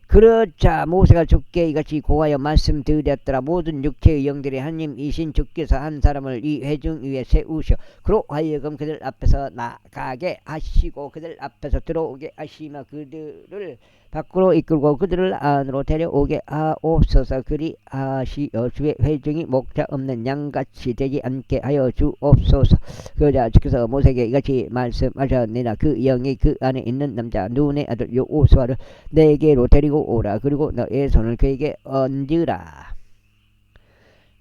그렇자 모세가 주께 이같이 고하여 말씀드렸더라. 모든 육체의 영들이 하나님이신 주께서 한 사람을 이 회중 위에 세우셔 그로 하여금 그들 앞에서 나가게 하시고 그들 앞에서 들어오게 하시며 그들을 밖으로 이끌고 그들을 안으로 데려오게 하옵소서. 그리하시어 주의 회중이 목자 없는 양같이 되지 않게 하여 주옵소서. 그러자 주께서 모세에게 이같이 말씀하셨느니라. 그 영이 그 안에 있는 남자 눈의 아들 여호수아를 내게로 데리고 오라. 그리고 너의 손을 그에게 얹으라.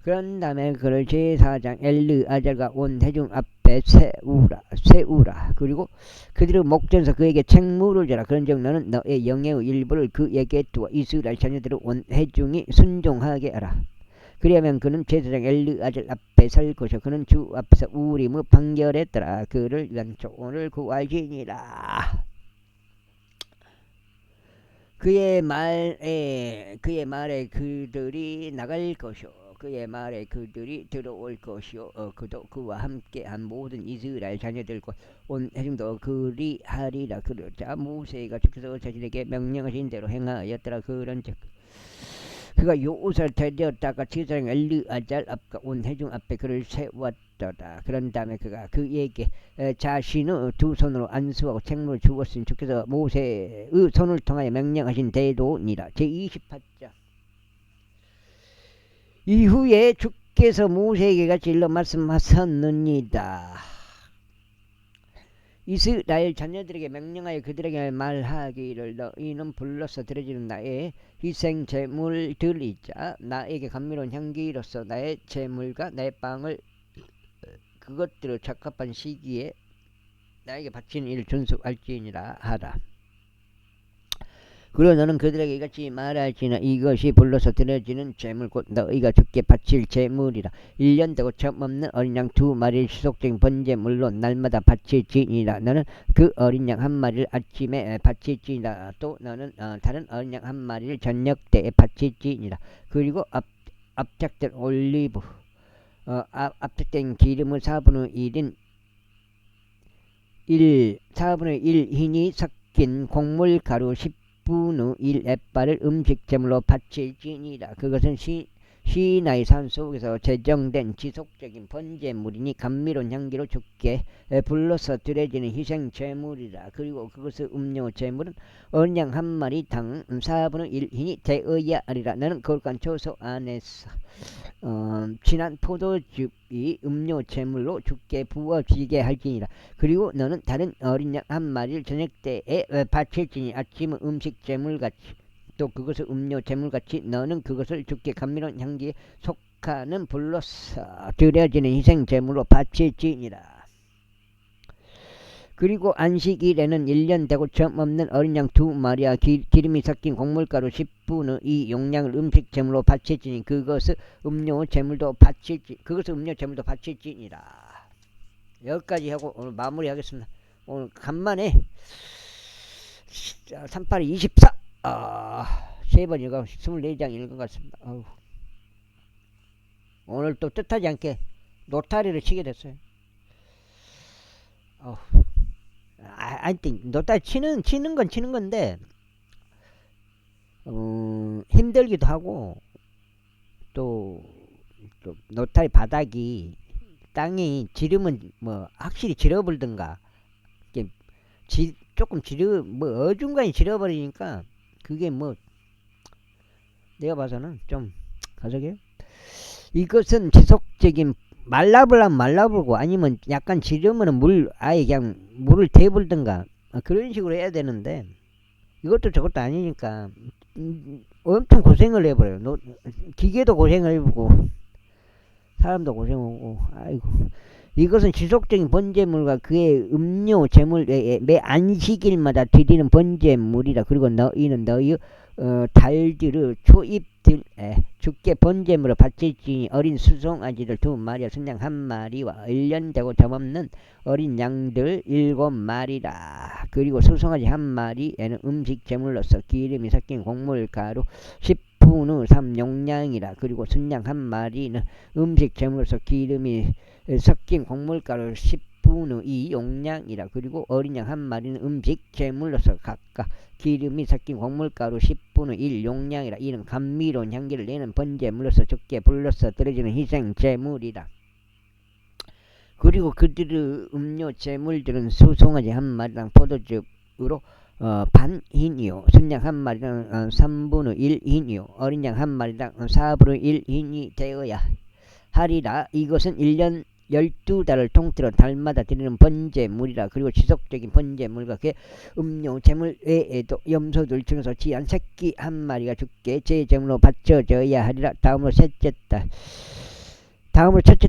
그런 다음에 그를 제사장 엘르아잘과 온 회중 앞에 세우라. 그리고 그들의 목전에서 그에게 책무를 주라. 그런즉 너는 너의 영예의 일부를 그에게 두어 이스라엘 자녀들의 온 회중이 순종하게 하라. 그리하면 그는 제사장 엘르아잘 앞에 설 것이요 그는 주 앞에서 우림의 판결에 따라 그를 위한 조언을 구하시니라. 그의 말에 그들이 나갈 것이요 그의 말에 그들이 들어올 것이요 그도 그와 함께한 모든 이스라엘 자녀들과 온 회중도 그리하리라. 그러자 모세가 주께서 자신에게 명령하신 대로 행하였더라. 그런즉 그가 여호수아를 데려다가 제사장 엘르아잘 앞과 온 회중 앞에 그를 세웠더라. 그런 다음에 그가 그에게 자신의 두 손으로 안수하고 책무를 주었으니 주께서 모세의 손을 통하여 명령하신 대로니라. 제28장. 이후에 주께서 모세에게 같이 일러 말씀하셨느니라. 이스라엘 자녀들에게 명령하여 그들에게 말하기를 너희는 불러서 드려지는 나의 희생 제물들이자 나에게 감미로운 향기로서 나의 제물과 나의 빵을 그것들을 적합한 시기에 나에게 바치는 일을 준수할지니라 하라. 그리고 너는 그들에게 이같이 말할지나 이것이 불러서 드려지는 제물 곧 너희가 주께 바칠 제물이라. 1년 되고 처음 없는 어린 양 2마리를 시속적인 번제물로 날마다 바칠지니라. 너는 그 어린 양 1마리를 아침에 바칠지니라. 또 너는 다른 어린 양 1마리를 저녁 때에 바칠지니라. 그리고 압착된 올리브 압착된 기름을 4분의 1 흰이 섞인 곡물 가루 10분의 1 햇발을 음식 제물로 바칠지니라. 그것은 시나이 산 속에서 제정된 지속적인 번제물이니 감미로운 향기로 주께 불러서 드려지는 희생 제물이라. 그리고 그것의 음료 제물은 어린 양 1마리당 4분의 1 흰이 되어야 하리라. 너는 거룩한 처소 안에서 진한 포도즙이 음료 제물로 주께 부어지게 할지니라. 그리고 너는 다른 어린 양 1마리를 저녁 때에 바칠지니 아침 음식 제물같이 또 그것을 음료 제물같이 너는 그것을 주께 감미로운 향기에 속하는 불로서 드려지는 희생 제물로 바칠지니라. 그리고 안식일에는 1년 되고 처음 없는 어린 양 2마리와 기름이 섞인 곡물가루 10분의 2 용량을 음식 제물로 바칠지니 그것을 음료 제물도 바칠지니라. 여기까지 하고 오늘 마무리하겠습니다. 오늘 간만에 38이 24 3번 읽어 24장 읽은 것 같습니다. 오늘 또 뜻하지 않게 노타리를 치게 됐어요. 노타리 치는 건 치는 건데 힘들기도 하고 또 노타리 바닥이 땅이 지르면 뭐 확실히 지려버리든가 조금 어중간히 지려버리니까 그게 뭐 내가 봐서는 좀 가석이에요. 이것은 지속적인 말라불라면 말라불고 아니면 약간 지르면은 아예 그냥 물을 대불든가 그런 식으로 해야 되는데 이것도 저것도 아니니까 엄청 고생을 해버려요. 기계도 고생을 해보고 사람도 고생하고 아이고 이것은 지속적인 번제물과 그의 음료 제물 외에 매 안식일마다 드리는 번제물이라. 그리고 너희는 너희 달들을 초입들에 주께 번제물을 바칠지니 어린 수송아지들 2마리와 순양 1마리와 1년 되고 점없는 어린 양들 7마리라. 그리고 수송아지 1마리에는 음식 제물로서 기름이 섞인 곡물가루 10분의 3 용량이라. 그리고 순양 1마리는 음식 제물로서 기름이 섞인 곡물가루 10분의 2 용량이라. 그리고 어린 양 1마리는 음식 제물로서 각각 기름이 섞인 곡물가루 10분의 1 용량이라. 이는 감미로운 향기를 내는 번제물로서 주께 불로서 드려지는 희생 제물이라. 그리고 그들의 음료 제물들은 수송아지 1마리당 포도즙으로 반 흰이요, 순양 1마리당 3분의 1 흰이요, 어린 양 1마리당 4분의 1 흰이 되어야 하리라. 이것은 1년 12달을 통틀어 달마다 드리는 번제물이라. 그리고 지속적인 번제물과 그 음료 제물 외에도 염소들 중에서 지한 새끼 1마리가 주께 제제물로 바쳐져야 하리라. 다음으로 첫째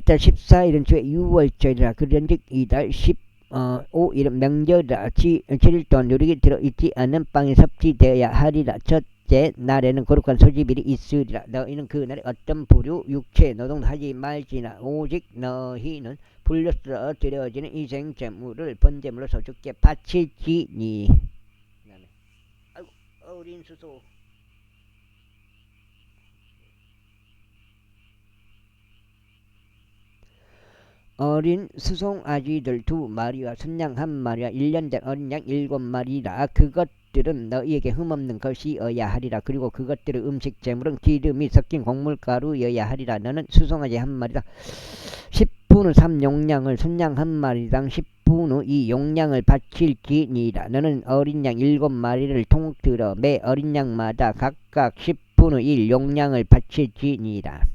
달 14일은 주의 6월절이라. 그런즉 이달 15일은 명절이라. 7일 동안 누리기 들어있지 않는 빵이 섭취되어야 하리라. 첫째 날에는 거룩한 소집일이 있으리라. 너희는 그 날에 어떤 부류 육체 노동도 하지 말지나 오직 너희는 불로서 드려지는 희생제물을 번제물로서 주께 바칠지니. 아이고, 어린 수소. 어린 수송아지들 2마리와 순양 1마리와 1년 된 어린 양 7마리라. 그것들은 너희에게 흠없는 것이어야 하리라. 그리고 그것들의 음식 제물은 기름이 섞인 곡물가루여야 하리라. 너는 수송아지 1마리당 10분의 3 용량을, 순양 1마리당 10분의 2 용량을 바칠지니라. 너는 어린 양 7마리를 통틀어 매 어린 양마다 각각 10분의 1 용량을 바칠지니라.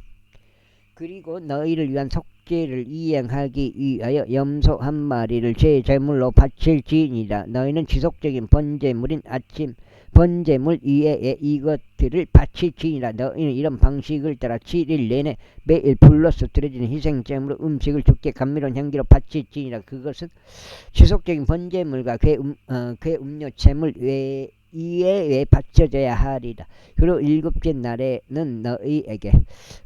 그리고 너희를 위한 속죄를 이행하기 위하여 염소 1마리를 제제물로 바칠지니라. 너희는 지속적인 번제물인 아침 번제물 이외에 이것들을 바칠지니라. 너희는 이런 방식을 따라 7일 내내 매일 불로서 드려지는 희생제물로 음식을 주께 감미로운 향기로 바칠지니라. 그것은 지속적인 번제물과 그의 음료 제물 이외에 바쳐져야 하리라. 그리고 7째 날에는 너희에게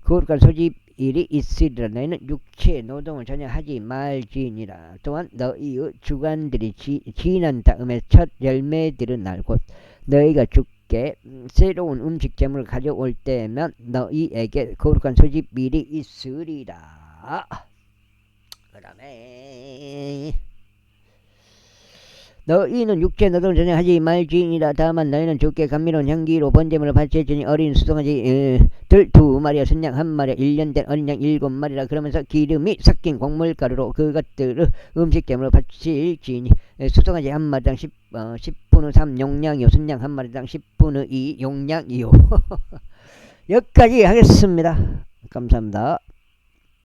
거룩한 소집일이 있으리라. 너희는 육체 노동을 전혀 하지 말지니라. 또한 너희의 주관들이 지난 다음에 첫 열매들은 날 곧 너희가 주께 새로운 음식 제물을 가져올 때면 너희에게 거룩한 소집일이 있으리라. 그 다음에 너희는 육체 노동을 전혀 하지 말지니라. 다만 너희는 주께 감미로운 향기로 번제물을 바칠지니 어린 수송아지들 2마리와 순양 1마리와 1년 된 어린 양 7마리라. 그러면서 기름이 섞인 곡물가루로 그것들을 음식제물로 바칠지니 수송아지 1마리당 10분의 3 용량이요, 순양 1마리당 10분의 2 용량이요. 여기까지 하겠습니다. 감사합니다.